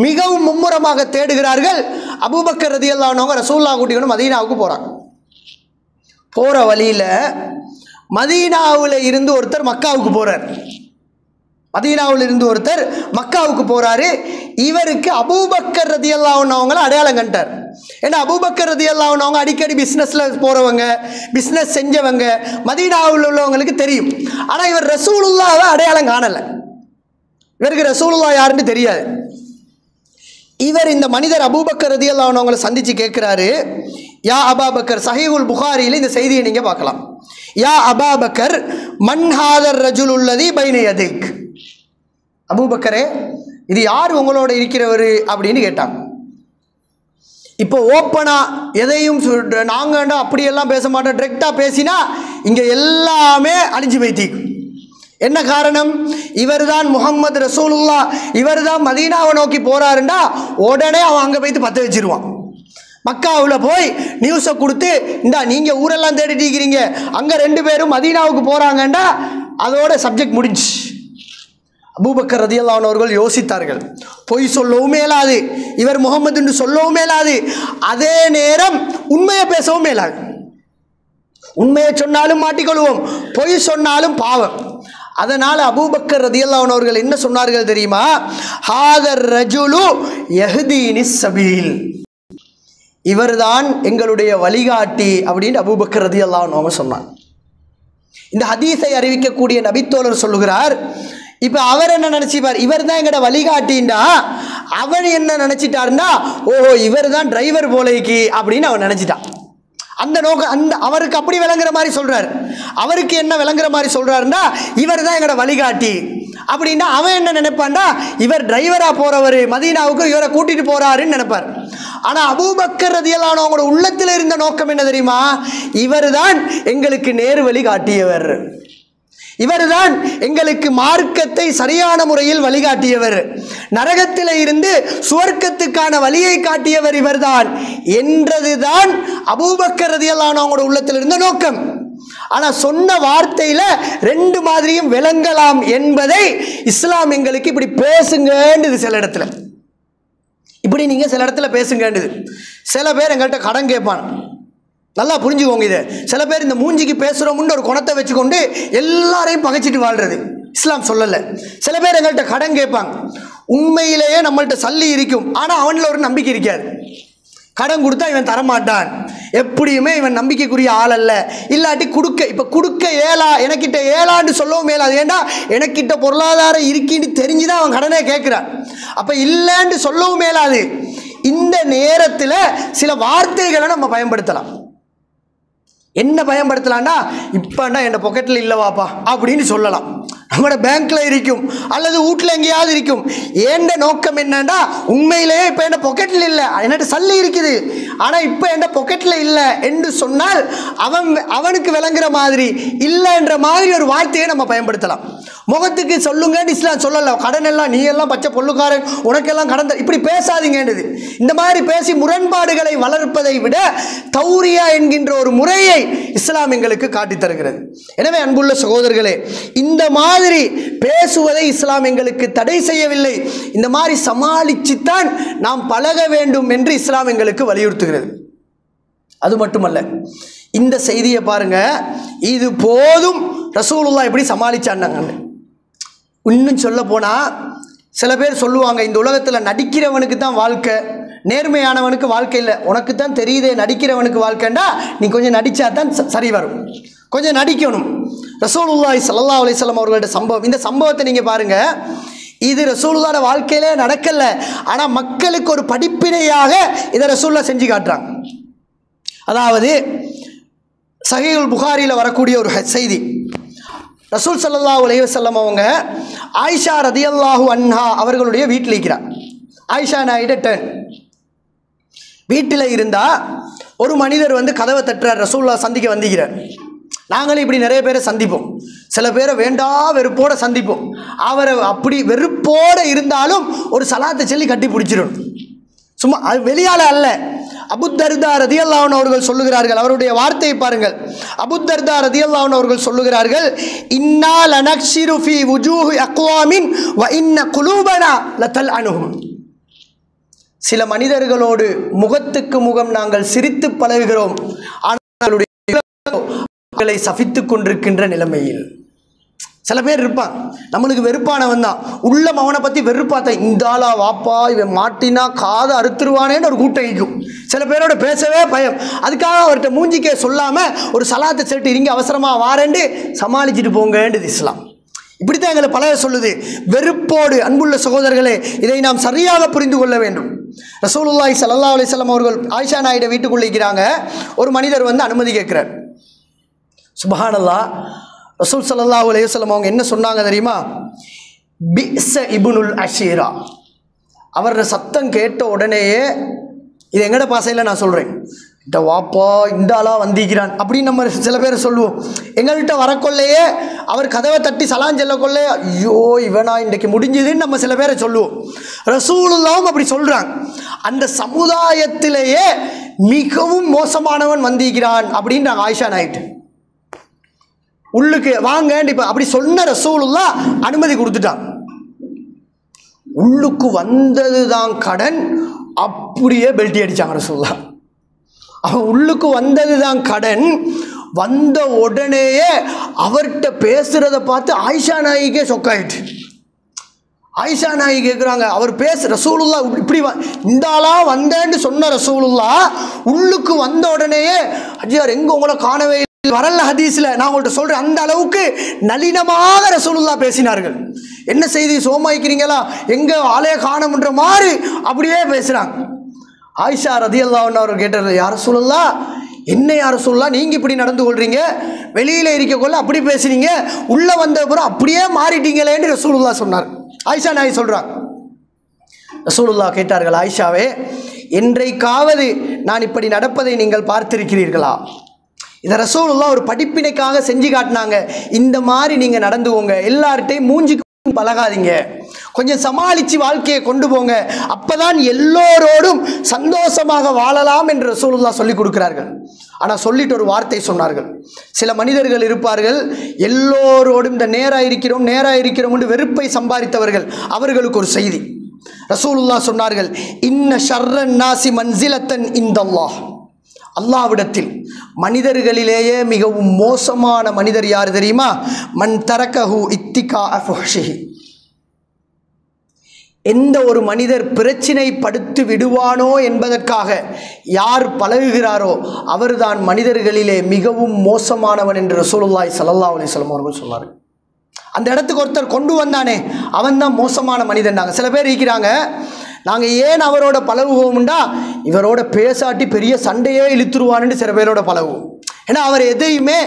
மிகவும் மும்முரமாக தேடுகிறார்கள். அபூபக்கர் ரலியல்லாஹு அன்ஹு ரசூலுல்லாஹ் கூட்டிக்கணும் மதீனாவுக்கு போகிறாங்க. போகிற வழியில் மதீனாவில் இருந்து ஒருத்தர் மக்காவுக்கு போகிறார். மதீனாவில் இருந்து ஒருத்தர் மக்காவுக்கு போகிறாரு. இவருக்கு அபூபக்கர் ரலியல்லாஹு அன்ஹு அவங்கள அடையாளம் கண்டார். ஏன்னா அபூபக்கர் ரலியல்லாஹு அன்ஹு அவங்க அடிக்கடி பிஸ்னஸில் போகிறவங்க, பிஸ்னஸ் செஞ்சவங்க, மதீனாவில் உள்ளவங்களுக்கு தெரியும். ஆனால் இவர் ரசூலுல்லாவை அடையாளம் காணலை. இவருக்கு ரசூலுல்லாஹ் யாருன்னு தெரியாது. இவர் இந்த மனிதர் அபூபக்கர் ரலியல்லாஹு அன்ஹு அவங்களை சந்தித்து கேட்குறாரு, யா அபாபக்கர். சஹீஹுல் புகாரியில் இந்த செய்தியை நீங்கள் பார்க்கலாம். யா அபாபக்கர் மன் ஹாதர் ரஜுலுல்லதி பைன யதைக். அபூபக்கரே, இது யார் உங்களோட இருக்கிறவர் அப்படின்னு கேட்டாங்க. இப்போ ஓப்பனாக எதையும் நாங்கண்டா அப்படியெல்லாம் பேச மாட்டோம், டிரெக்டாக பேசினா இங்கே எல்லாமே அழிஞ்சு வைத்திக்கும். என்ன காரணம்? இவர் தான் முஹம்மது ரசூலுல்லாஹ், இவர் தான் மதீனாவை நோக்கி போகிறாருண்டா உடனே அவன் அங்கே போய்த்து பற்ற வச்சிருவான். மக்காவில் போய் நியூஸை கொடுத்து, இந்தா நீங்கள் ஊரெல்லாம் தேடிட்டு இருக்கிறீங்க, அங்கே 2 பேரும் மதீனாவுக்கு போகிறாங்கண்டா அதோட சப்ஜெக்ட் முடிஞ்சு. அபூபக்கர் ரலியல்லாஹு அன்ஹு அவர்கள் யோசித்தார்கள். பொய் சொல்லவும் மேலாது, இவர் முகமதுன்னு சொல்லவும் மேலாது, அதே நேரம் உண்மையை பேசவும் மேலாது. உண்மையை சொன்னாலும் மாட்டிக்கொள்வோம், பொய் சொன்னாலும் பாவம். அதனால் அபூபக்கர் ரலியல்லாஹு அன்ஹு அவர்கள் என்ன சொன்னார்கள் தெரியுமா? ஹாதர் ரஜுலு யஹ்தீனி ஸபீல். இவர்தான் எங்களுடைய வழிகாட்டி அப்படின்னு அபூபக்கர் ரலியல்லாஹு அன்ஹு அவங்க சொன்னாங்க. இந்த ஹதீஸை அறிவிக்கக்கூடிய நபித்தோழர் சொல்லுகிறார், இப்போ அவர் என்ன நினச்சிப்பார்? இவர் தான் எங்களோட வழிகாட்டின்டா. அவன் என்ன நினச்சிட்டாருன்னா, ஓஹோ இவர் தான் டிரைவர் போலைக்கு அப்படின்னு அவன் நினச்சிட்டான். அந்த நோக்கம் அவருக்கு அப்படி விளங்குற மாதிரி சொல்கிறார். அவருக்கு என்ன விளங்குற மாதிரி சொல்கிறாருன்னா, இவர் தான் எங்களோட வழிகாட்டி அப்படின்னா அவன் என்ன நினைப்பான்டா, இவர் டிரைவராக போகிறவர், மதீனாவுக்கு இவரை கூட்டிகிட்டு போகிறாருன்னு நினைப்பார். ஆனால் அபூபக்கர் ரலியல்லாஹு அன்ஹு அவங்களோட உள்ளத்தில் இருந்த நோக்கம் என்ன தெரியுமா? இவர் தான் எங்களுக்கு நேர் வழி காட்டியவர், இவர்தான் எங்களுக்கு மார்க்கத்தை சரியான முறையில் வழிகாட்டியவர், நரகத்தில் இருந்து சுவர்க்கத்துக்கான வழியை காட்டியவர் இவர்தான் என்றதுதான் அபூபக்கர் ரலியல்லாஹு அன்ஹு அவங்களோட உள்ளத்தில் இருந்த நோக்கம். ஆனால் சொன்ன வார்த்தையில் 2 மாதிரியும் விளங்கலாம் என்பதை இஸ்லாம் எங்களுக்கு இப்படி பேசுங்கன்றது. சில இடத்துல இப்படி நீங்கள் சில இடத்துல பேசுங்கன்றது. சில பேர் எங்கள்கிட்ட கடன் கேட்பான், நல்லா புரிஞ்சுக்கோங்க. இது சில பேர் இந்த மூஞ்சிக்கு பேசுகிறோம்னு ஒரு குணத்தை வச்சுக்கொண்டு எல்லாரையும் பகைச்சிட்டு வாழ்கிறது இஸ்லாம் சொல்லலை. சில பேர் எங்கள்கிட்ட கடன் கேட்பாங்க, உண்மையிலேயே நம்மள்கிட்ட சல்லி இருக்கும், ஆனால் அவனில் ஒரு நம்பிக்கை இருக்காது. கடன் கொடுத்தா இவன் தரமாட்டான், எப்படியுமே இவன் நம்பிக்கைக்குரிய ஆள் அல்ல, இல்லாட்டி கொடுக்க எனக்கிட்ட ஏழான்னு சொல்லவும் மேலாது. ஏன்னா எனக்கிட்ட பொருளாதாரம் இருக்கின்னு தெரிஞ்சுதான் அவன் கடனே கேட்குறான். அப்போ இல்லைன்னு சொல்லவும் மேலாது. இந்த நேரத்தில் சில வார்த்தைகளை நம்ம பயன்படுத்தலாம். என்ன பயன்படுத்தலாம்னா, இப்போண்டா என் பாக்கெட்டில் இல்லைவாப்பா அப்படின்னு சொல்லலாம். நம்மளோட பேங்க்கில் இருக்கும் அல்லது வீட்டில் எங்கேயாவது இருக்கும். ஏண்ட நோக்கம் என்னன்னா, உண்மையிலேயே இப்போ என் பாக்கெட்டில் இல்லை, என்கிட்ட சல்லி இருக்குது, ஆனால் இப்போ என் பாக்கெட்டில் இல்லை என்று சொன்னால் அவனுக்கு விளங்குற மாதிரி இல்லைன்ற மாதிரி ஒரு வார்த்தையை நம்ம பயன்படுத்தலாம். முகத்துக்கு சொல்லுங்கன்னு இஸ்லாம் சொல்லலை. கடன் எல்லாம் நீ எல்லாம் பச்சை பொல்லுக்காரன், உனக்கெல்லாம் கடன் இப்படி பேசாதீங்கன்றது. இந்த மாதிரி பேசி முரண்பாடுகளை வளர்ப்பதை விட தௌரியா என்கின்ற ஒரு முறையை இஸ்லாம் எங்களுக்கு காட்டித் தருகிறது. எனவே அன்புள்ள சகோதரர்களே, இந்த மாதிரி பேசுவதை இஸ்லாம் எங்களுக்கு தடை செய்யவில்லை. இந்த மாதிரி சமாளிச்சுத்தான் நாம் பழக வேண்டும் என்று இஸ்லாம் எங்களுக்கு வலியுறுத்துகிறது. அது மட்டுமல்ல, இந்த செய்தியை பாருங்க, இது போதும் ரசூலுல்லாஹ் எப்படி சமாளிச்சாங்க. இன்னும் சொல்ல போனால் சில பேர் சொல்லுவாங்க, இந்த உலகத்தில் நடிக்கிறவனுக்கு தான் வாழ்க்கை, நேர்மையானவனுக்கு வாழ்க்கை இல்லை. உனக்கு தான் தெரியுதே நடிக்கிறவனுக்கு வாழ்க்கைண்டா, நீ கொஞ்சம் நடித்தா தான் சரி வரும், கொஞ்சம் நடிக்கணும். ரசூலுல்லாஹி ஸல்லல்லாஹு அலைஹி வஸல்லம் அவர்களோட சம்பவம், இந்த சம்பவத்தை நீங்கள் பாருங்கள். இது ரசூலுல்லாஹ்வோட வாழ்க்கையிலே நடக்கல. ஆனால் மக்களுக்கு ஒரு படிப்பினையாக இதை ரசூலுல்லாஹ் செஞ்சு காட்டுறாங்க. அதாவது சஹீஹுல் புகாரியில் வரக்கூடிய ஒரு செய்தி, ரசூல் ஸல்லல்லாஹு அலைஹி வஸல்லம் அவங்க ஆயிஷா ரதியல்லாஹு அன்ஹா அவர்களுடைய வீட்டில் இருக்கிறார். ஆயிஷா நாயிட டர்ன் வீட்டில் இருந்தால் ஒரு மனிதர் வந்து கதவை தட்டுறார். ரசூலுல்லாஹ் சந்திக்க வந்திருக்கிறார். நாங்களும் இப்படி நிறைய பேரை சந்திப்போம். சில பேரை வேண்டா வெறுப்போடு சந்திப்போம். அவரை அப்படி வெறுப்போடு இருந்தாலும் ஒரு சலாத்தை சொல்லி கட்டி பிடிச்சிடும். சும்மா அது வெளியால் அல்ல. அபூதர்தா ரதியல்லாஹு அன்ஹு அவர்கள் சொல்லுகிறார்கள், அவருடைய வார்த்தையை பாருங்கள். அபூதர்தா ரதியல்லாஹு அன்ஹு அவர்கள் சொல்லுகிறார்கள், இன்னா லனக்ஷிரு ஃபீ வுஜூஹி அக்வாமின் வ இன்ன குலூபனா லதல்அனுஹும். சில மனிதர்களோடு முகத்துக்கு முகம் நாங்கள் சிரித்து பழகுகிறோம், ஆனால் அவர்களை சபித்துக் கொண்டிருக்கின்ற நிலைமையில். சில பேர் இருப்பான், நம்மளுக்கு வெறுப்பானவன் தான், உள்ளம் அவனை பற்றி வெறுப்பாத்த, இந்த ஆளா வாப்பா இவன் மாட்டினா காதை அறுத்துருவானேன்னு ஒரு கூட்டம் இருக்கும். சில பேரோட பேசவே பயம். அதுக்காக அவர்கிட்ட மூஞ்சிக்கே சொல்லாமல் ஒரு சலாத்தை செட்டு இருங்க அவசரமாக வாரேண்டு சமாளிச்சுட்டு போங்கன்றது இஸ்லாம். இப்படித்தான் எங்களை பழைய சொல்லுது, வெறுப்போடு. அன்புள்ள சகோதரர்களே, இதை நாம் சரியாக புரிந்து கொள்ள வேண்டும். ரசூலுல்லாஹி ஸல்லல்லாஹு அலைஹி வஸல்லம் அவர்கள் ஆயிஷா நாயிட வீட்டுக்குள்ளே இருக்கிறாங்க. ஒரு மனிதர் வந்து அனுமதி கேட்கிறார். சுப்ஹானல்லாஹ், ரசூல் ஸல்லல்லாஹு அலைஹி வஸல்லம் அவங்க என்ன சொன்னாங்க தெரியுமா? பிஸ இப்னுல் அஷீரா. அவரோட சத்தம் கேட்ட உடனேயே, இது எங்கட பாசையில் நான் சொல்கிறேன், இந்த வாப்பா இந்த ஆளா வந்திக்கிறான் அப்படின்னு நம்ம சில பேர் சொல்லுவோம். எங்கள்கிட்ட வரக்கொள்ளையே அவர் கதவை தட்டி சலான் செல்லக்கொள்ளே, ஐயோ இவனா இன்றைக்கு முடிஞ்சதுன்னு நம்ம சில பேரை சொல்லுவோம். ரசூலுல்லாஹும் அப்படி சொல்கிறாங்க, அந்த சமுதாயத்திலேயே மிகவும் மோசமானவன் வந்திக்கிறான் அப்படின்றாங்க ஆயிஷா நாயிட்டு. உள்ளுக்கு வாங்க இப்போ அப்படி சொன்ன ரசூலுல்லாஹ் அனுமதி கொடுத்துட்டான். உள்ளுக்கு வந்தது தான் கடன், அப்படியே பெல்ட்டி அடித்தாங்க ரசூலுல்லாஹ். அவன் உள்ளுக்கு வந்தது தான் கடன். வந்த உடனேயே அவர்கிட்ட பேசுகிறத பார்த்து ஆயிஷா நாயிக்கே சொக்காயிட்டு. ஆயிஷா நாயி கேட்குறாங்க, அவர் ரசூலுல்லாஹ் இப்படி இந்த ஆளா வந்தேன்னு சொன்ன ரசூலுல்லாஹ் உள்ளுக்கு வந்த உடனேயே, அஜியார் எங்கே உங்களை காணவே வரல ஹதீஸில், நான் உங்கள்கிட்ட சொல்கிறேன், அந்த அளவுக்கு நளினமாக ரசூலுல்லாஹ் பேசினார்கள். என்ன செய்தி, சோமாய்க்கிறீங்களா, எங்கே ஆலய காணமுன்ற மாதிரி அப்படியே பேசுகிறாங்க. ஆயிஷா ரதியல்லாஹு அன்ஹா அவர் கேட்டார், யார் ரசூலுல்லாஹ், என்ன யார் ரசூலுல்லாஹ் நீங்கள் இப்படி நடந்து கொள்றீங்க, வெளியில் இருக்கக்குள்ள அப்படி பேசுறீங்க, உள்ளே வந்த பிறகு அப்படியே மாறிட்டீங்களேன்னு ரசூலுல்லாஹ் சொன்னார். ஆயிஷா நாயி சொல்கிறாங்க. ரசூலுல்லாஹ் கேட்டார்கள், ஆயிஷாவே, என்றைக்காவது நான் இப்படி நடப்பதை நீங்கள் பார்த்திருக்கிறீர்களா? இதை ரசூலுல்லாஹ் ஒரு படிப்பினைக்காக செஞ்சு காட்டினாங்க. இந்த மாதிரி நீங்கள் நடந்துவோங்க, எல்லார்ட்டையும் மூஞ்சிக்கு பழகாதீங்க, கொஞ்சம் சமாளித்து வாழ்க்கையை கொண்டு போங்க, அப்பதான் எல்லோரோடும் சந்தோஷமாக வாழலாம் என்று ரசூலுல்லாஹ் சொல்லிக் கொடுக்கிறார்கள். ஆனால் சொல்லிட்டு ஒரு வார்த்தை சொன்னார்கள், சில மனிதர்கள் இருப்பார்கள், எல்லோரோடும் இந்த நேராக இருக்கிறோம் என்று வெறுப்பை சம்பாதித்தவர்கள். அவர்களுக்கு ஒரு செய்தி ரசூலுல்லாஹ் சொன்னார்கள், இன்ன ஷர்ரன் நாசி மன்சிலத்தன் இந்தல்லாஹ். அல்லாஹ்விடத்தில் மனிதர்களிலேயே மிகவும் மோசமான மனிதர் யார் தெரியுமா? மன் தரக்கஹு இத்திகா அஃபுஹ்ஷிஹி. எந்த ஒரு மனிதர் பிரச்சினைப்படுத்தி விடுவானோ என்பதற்காக யார் பழகுகிறாரோ அவர்தான் மனிதர்களிலே மிகவும் மோசமானவன் என்று ரசூலுல்லாஹி ஸல்லல்லாஹு அலைஹி வஸல்லம் அவர்கள் சொன்னார்கள். அந்த இடத்துக்கு ஒருத்தர் கொண்டு வந்தானே அவன் தான் மோசமான மனிதன். சில பேர் இருக்கிறாங்க, நாங்கள் ஏன் அவரோட பழகுவோம்டா, இவரோட பேசாட்டி பெரிய சண்டையே இழுத்துருவான்னு சில பேரோட பழகுவோம். ஏன்னா அவர் எதையுமே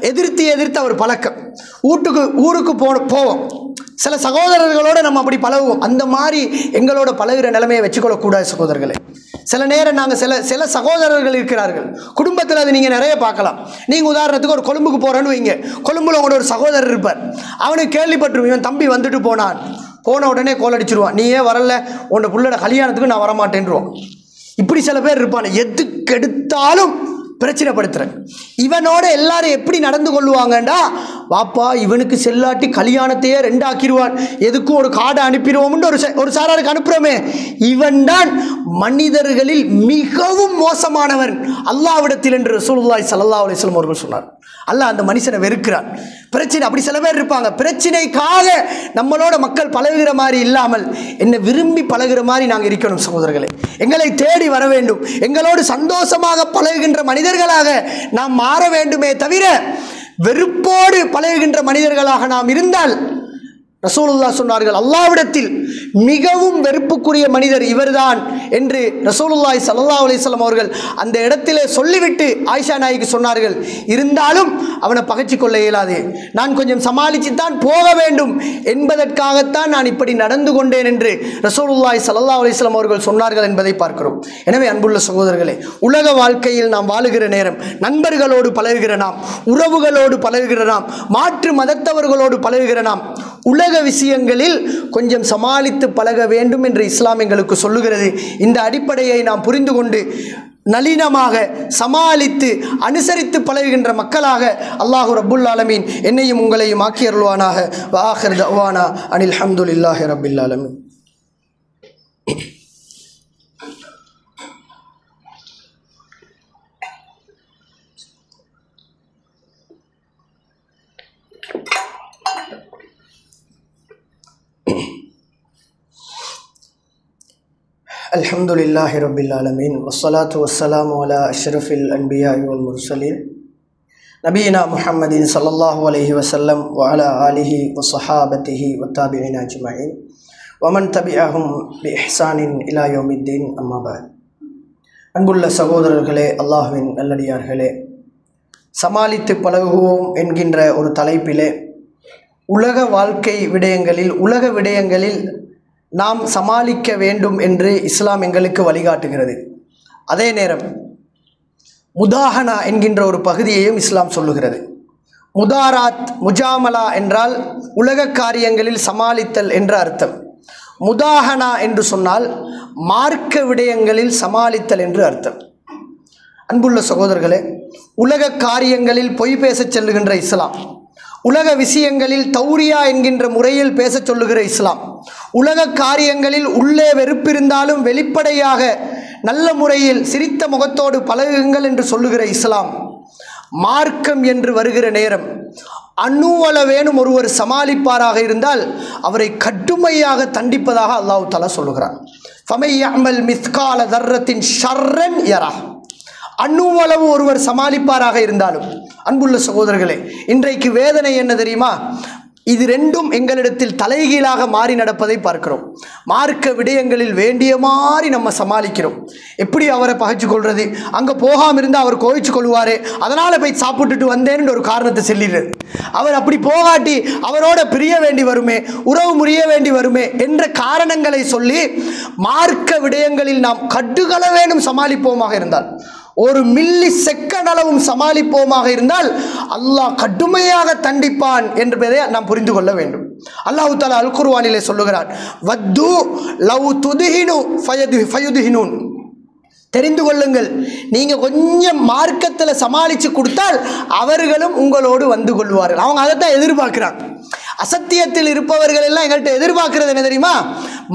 எதிர்த்து அவர் பழக்கம். ஊருக்கு போவோம், சில சகோதரர்களோடு நம்ம அப்படி பழகுவோம். அந்த மாதிரி எங்களோட பழகுற நிலைமையை வச்சுக்கொள்ளக்கூடாது சகோதரர்களே. சில நேரம் நாங்கள் சில சகோதரர்கள் இருக்கிறார்கள், குடும்பத்தில் அது நீங்கள் நிறைய பார்க்கலாம். நீங்கள் உதாரணத்துக்கு ஒரு கொழும்புக்கு போகிறேன்னு வைங்க, கொழும்புல உங்களோட ஒரு சகோதரர் இருப்பார், அவனுக்கு கேள்விப்பட்டுருவோம் இவன் தம்பி வந்துட்டு போன உடனே கோல் அடிச்சிருவான், நீ ஏன் வரல, உன்னோட புள்ளோட கல்யாணத்துக்கு நான் வரமாட்டேன்ருவோம். இப்படி சில பேர் இருப்பானே, எதுக்கு எடுத்தாலும் பிரச்சனைப்படுத்துகிறேன். இவனோட எல்லாரும் எப்படி நடந்து கொள்ளுவாங்கண்டா, வாப்பா இவனுக்கு செல்லாட்டி கல்யாணத்தையே ரெண்டாக்கிடுவான், எதுக்கும் ஒரு கார்டை அனுப்பிடுவோம்னு ஒரு சாராருக்கு அனுப்புகிறோமே, இவன் தான் மனிதர்களில் மிகவும் மோசமானவன் அல்லாஹ்விடத்தில் என்று ரசூலுல்லாஹி ஸல்லல்லாஹு அலைஹி வஸல்லம் அவர்கள் சொன்னார். அல்லாஹ் அந்த மனுஷனை வெறுக்கிறான். பிரச்சனை அப்படி சில பேர் இருப்பாங்க, பிரச்சனைக்காக நம்மளோட மக்கள் பழகுகிற மாதிரி இல்லாமல் என்னை விரும்பி பழகுகிற மாதிரி நாங்கள் இருக்கணும் சகோதரர்களே. எங்களை தேடி வர வேண்டும், எங்களோடு சந்தோஷமாக பழகுகின்ற மனிதர்களாக நாம் மாற வேண்டுமே தவிர வெறுப்போடு பழகுகின்ற மனிதர்களாக நாம் இருந்தால் ரசூலுல்லாஹ் சொன்னார்கள், அல்லாஹ்விடத்தில் மிகவும் வெறுப்புக்குரிய மனிதர் இவர்தான் என்று ரசூலுல்லாஹி ஸல்லல்லாஹு அலைஹி வஸல்லம் அவர்கள் அந்த இடத்திலே சொல்லிவிட்டு ஆயிஷா நாய்க்கு சொன்னார்கள், இருந்தாலும் அவனை பகைச்சு கொள்ள இயலாது, நான் கொஞ்சம் சமாளிச்சுத்தான் போக வேண்டும் என்பதற்காகத்தான் நான் இப்படி நடந்து கொண்டேன் என்று ரசூலுல்லாஹி ஸல்லல்லாஹு அலைஹி வஸல்லம் அவர்கள் சொன்னார்கள் என்பதை பார்க்கிறோம். எனவே அன்புள்ள சகோதரர்களே, உலக வாழ்க்கையில் நாம் வாழுகிற நேரம், நண்பர்களோடு பழகுகிற நாம், உறவுகளோடு பழகுகிற நாம், மாற்று மதத்தவர்களோடு பழகுகிற நாம், உலக விஷயங்களில் கொஞ்சம் சமாளித்து பழக வேண்டும் என்று இஸ்லாம் எங்களுக்கு சொல்லுகிறது. இந்த அடிப்படையை நாம் புரிந்து கொண்டு நளினமாக சமாளித்து அனுசரித்து பழகுகின்ற மக்களாக அல்லாஹு ரப்புல் ஆலமீன் என்னையும் உங்களையும் ஆக்கியருள்வானாக. வ ஆகிர் தஅவானா அனில் ஹம்துலில்லாஹி ரப்பில் ஆலமீன். அல்ஹம்துலில்லாஹி ரப்பில் ஆலமீன். வஸ்ஸலாத்து வஸ்ஸலாமு அலா அஷ்ரஃபில் அன்பியாஇ வல் முர்சலீன் நபியினா முஹம்மதின் ஸல்லல்லாஹு அலைஹி வஸல்லம் வ அலா ஆலிஹி வ ஸஹாபத்திஹி வ தாபிஈன் அஜ்மஈன் வ மன் தபிஅஹும் பி இஹ்சானின் இலா யௌமித்தீன். அம்மா பஅத். அன்புள்ள சகோதரர்களே, அல்லாஹ்வின் நல்லடியார்களே, சமாளித்து பழகுவோம் என்கின்ற ஒரு தலைப்பிலே உலக வாழ்க்கை விடயங்களில், உலக விடயங்களில் நாம் சமாளிக்க வேண்டும் என்று இஸ்லாம் எங்களுக்கு வழிகாட்டுகிறது. அதே நேரம் முதாஹனா என்கின்ற ஒரு பகுதியையும் இஸ்லாம் சொல்லுகிறது. முதாராத், முஜாமலா என்றால் உலக காரியங்களில் சமாளித்தல் என்ற அர்த்தம். முதாஹனா என்று சொன்னால் மார்க்க விடயங்களில் சமாளித்தல் என்று அர்த்தம். அன்புள்ள சகோதரர்களே, உலக காரியங்களில் பொய் பேசச் செல்லுகின்ற இஸ்லாம், உலக விஷயங்களில் தௌரியா என்கின்ற முறையில் பேசச் சொல்லுகிற இஸ்லாம், உலக காரியங்களில் உள்ளே வெறுப்பிருந்தாலும் வெளிப்படையாக நல்ல முறையில் சிரித்த முகத்தோடு பழகுங்கள் என்று சொல்லுகிற இஸ்லாம், மார்க்கம் என்று வருகிற நேரம் அணுவளவேனும் ஒருவர் சமாளிப்பாராக இருந்தால் அவரை கடுமையாக தண்டிப்பதாக அல்லாஹ் தஆலா சொல்லுகிறார். ஃபமை யஅமல் மிஸ்கால தர்ரத்தின் ஷர்ரன் யரா. அணுவளவு ஒருவர் சமாளிப்பாராக இருந்தாலும். அன்புள்ள சகோதரர்களே, இன்றைக்கு வேதனை என்ன தெரியுமா? இது ரெண்டும் எங்களிடத்தில் தலைகீழாக மாறி நடப்பதை பார்க்கிறோம். மார்க்க விடயங்களில் வேண்டிய மாதிரி நம்ம சமாளிக்கிறோம். எப்படி அவரை பகைச்சு கொள்வது, அங்கே போகாமல் இருந்தால் அவர் கோவிச்சு கொள்வார், அதனால் போய் சாப்பிட்டுட்டு வந்தேன்னு ஒரு காரணத்தை சொல்லிடுறது. அவர் அப்படி போகாட்டி அவரோட பிரிய வேண்டி வருமே, உறவு முறிய வேண்டி வருமே என்ற காரணங்களை சொல்லி மார்க்க விடயங்களில் நாம் கட்டுகளவேனும் சமாளிப்போமாக இருந்தால், ஒரு மில்லி செகண்ட் அளவும் சமாளிப்போமாக இருந்தால் அல்லாஹ் கடுமையாக தண்டிப்பான் என்பதை நாம் புரிந்து கொள்ள வேண்டும். அல்லாஹ் தஆலா அல் குர்ஆனிலே சொல்லுகிறார், வத்து லவ் துத்ஹினு ஃபயுத்ஹினூன். தெரிந்து கொள்ளுங்கள், நீங்கள் கொஞ்சம் மார்க்கத்தில் சமாளித்து கொடுத்தால் அவர்களும் உங்களோடு வந்து கொள்வார்கள். அவங்க அதைத்தான் எதிர்பார்க்குறாங்க. அசத்தியத்தில் இருப்பவர்கள் எல்லாம் எங்கள்கிட்ட எதிர்பார்க்கிறது என்ன தெரியுமா?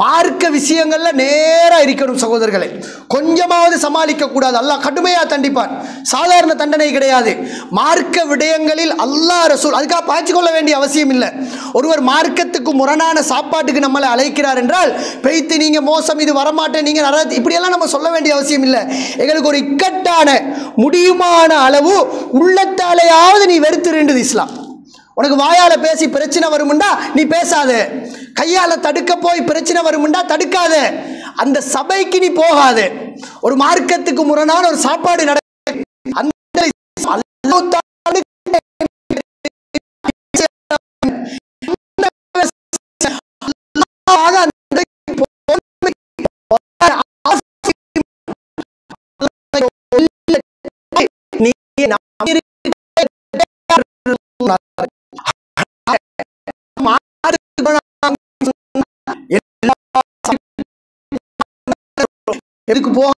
மார்க்க விஷயங்கள்ல நேராக இருக்கணும் சகோதரர்களை, கொஞ்சமாவது சமாளிக்க கூடாது. அல்லாஹ் கடுமையாக தண்டிப்பான். சாதாரண தண்டனை கிடையாது. மார்க்க விடயங்களில் அல்லாஹ் ரசூல் அதுக்காக பாய்ச்சி கொள்ள வேண்டிய அவசியம் இல்லை. ஒருவர் மார்க்கத்துக்கு முரணான சாப்பாட்டுக்கு நம்மளை அழைக்கிறார் என்றால் பெய்த்து நீங்க மோசம், இது வரமாட்டேன், நீங்க இப்படியெல்லாம் நம்ம சொல்ல வேண்டிய அவசியம் இல்லை. எங்களுக்கு ஒரு இக்கட்டான முடியுமான அளவு உள்ளத்தாலேயாவது நீ வெறுத்துருன்றது இஸ்லாம். உனக்கு வாயால பேசி பிரச்சனை வருமுண்டா நீ பேசாத, கையால தடுக்க போய் பிரச்சனை வருமுண்டா தடுக்காத, அந்த சபைக்கு நீ போகாத. ஒரு மார்க்கத்துக்கு முரணான ஒரு சாப்பாடு நடக்க எதுக்கு போக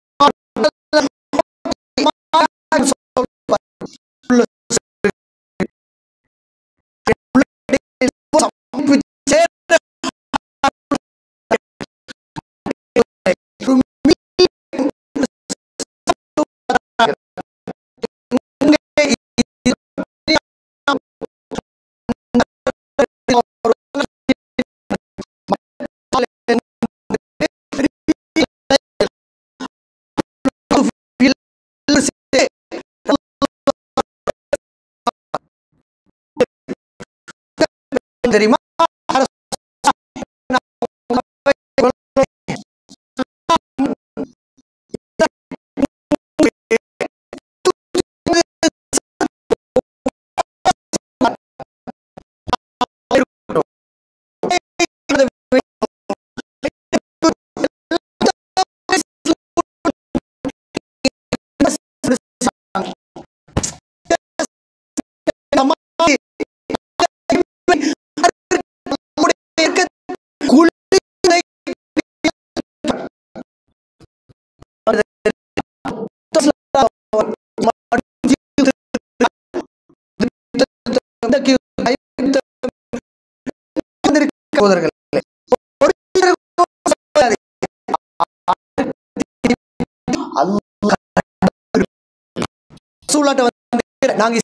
சகோதரர்கள், நாங்க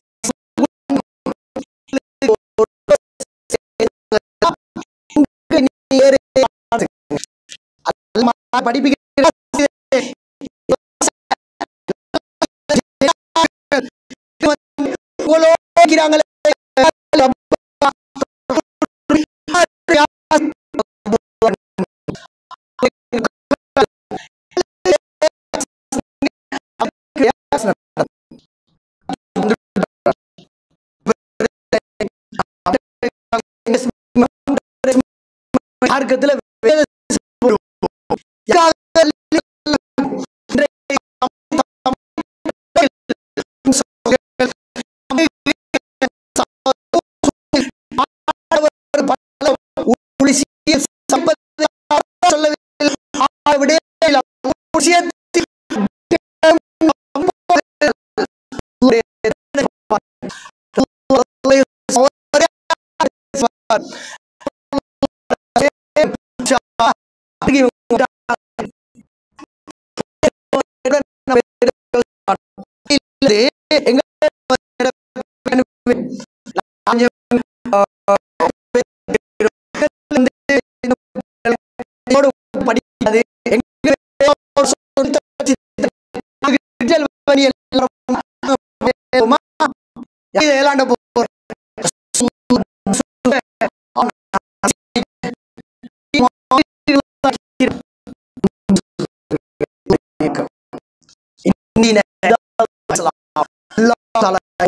மார்க்கத்துல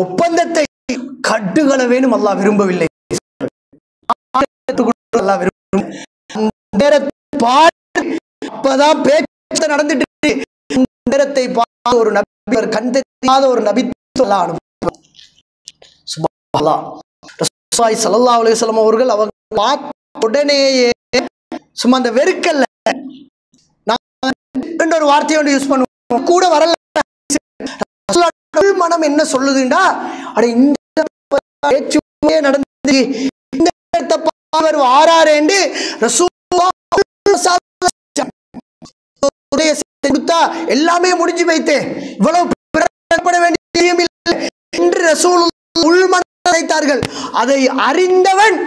ஒப்பந்தத்தை கட்டுகளை வேணும் அல்லாஹ் விரும்பவில்லை. நடந்துட்டு நேரத்தை ஒரு நபி கண் தெரியாத ஒரு நபி ஸல்லல்லாஹு அலைஹி வஸல்லம் அவர்கள் அவங்க உடனேயே சும்மா அந்த வெறுக்கல்ல ஒரு வார்த்தையை யூஸ் பண்ணுவோம் கூட வரல. மனம் என்ன சொல்லுதுண்டா, அட இந்த பேச்சுமே நடந்து இந்த ஆறாரேண்டு எல்லாமே முடிஞ்சு வைத்தே இவ்வளவு வேண்டிய என்று ரசூல் உள்மனத்தார்கள். அதை அறிந்தவன்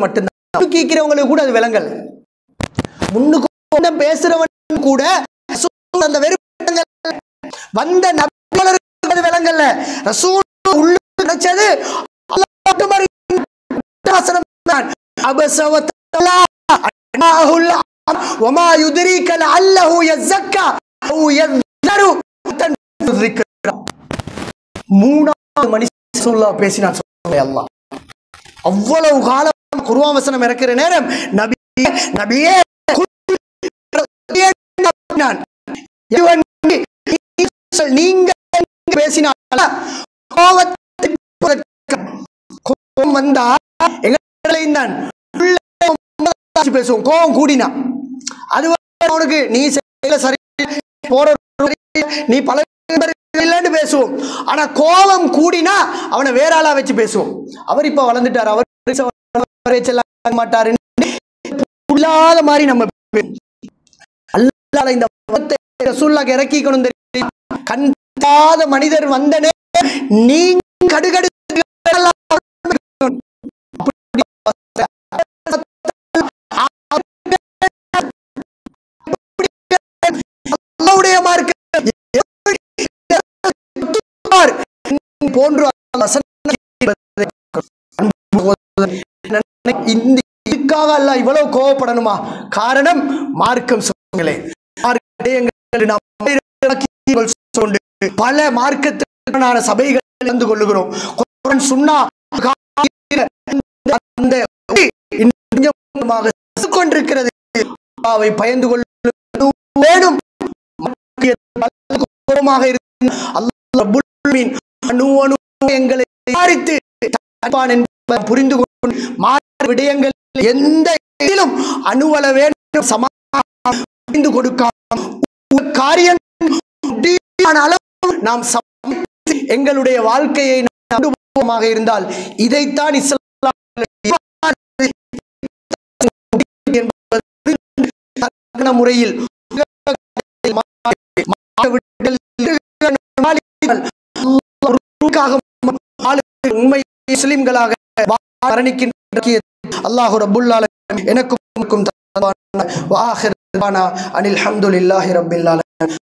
மட்டும்தான். கேட்கிறவங்களுக்கு கூட அது விளங்கல். முன்னுக்கு பேசுறவன் கூட அந்த வெறுப்பு வந்த நபிகளுக்கு விளங்கல்ல. ரசூல் உள்ள நினைச்சது மூணாவது மனுஷன் பேசினான். அவ்வளவு காலம் குர்ஆன் வசனம் இறக்கிற நேரம் நபியே நீங்க பேசினால கோபம் வந்தா பேசுவோம். கோபம் கூடினா அது அவனுக்கு நீ சரி போற நீ பல பேசுவோம். ஆனா கோபம் கூடினா அவனை வேற ஆளா வச்சு பேசுவோம். அவர் இப்ப வளர்ந்துட்டார், அவர் மாட்டாரு இல்லாத மாதிரி நம்ம அல்லாஹ் இந்த ரசூலுல்லாஹ் இறக்கிக்கணும். கண்டாத மனிதர் வந்தனே நீங்க கடுகடு போன்ற இதுக்காக அல்லாஹ் இவ்வளவு கோபப்படணுமா? காரணம் மார்க்கம் சொல்லுங்களே. பல மார்க்கத்திற்கான சபைகள் வந்து கொள்ளுகிறோம். கொண்டிருக்கிறது. பயந்து கொள்ள வேணும். எங்களை புரிந்து கொண்டு விடயங்கள் எந்த அணுவல வேண்டும் புரிந்து கொடுக்காம காரியம் நாம் எங்களுடைய வாழ்க்கையை அனுபவமாக இருந்தால் இதைத்தான் இஸ்லாம் முறையில் உண்மை முஸ்லிம்களாக மரணிக்கின்ற அல்லாஹ் ரப்புல் ஆலமீன் எனக்கும் வாஹிர் தஅவானா அனில் ஹம்துலில்லாஹி ரப்பில் ஆலமீன்.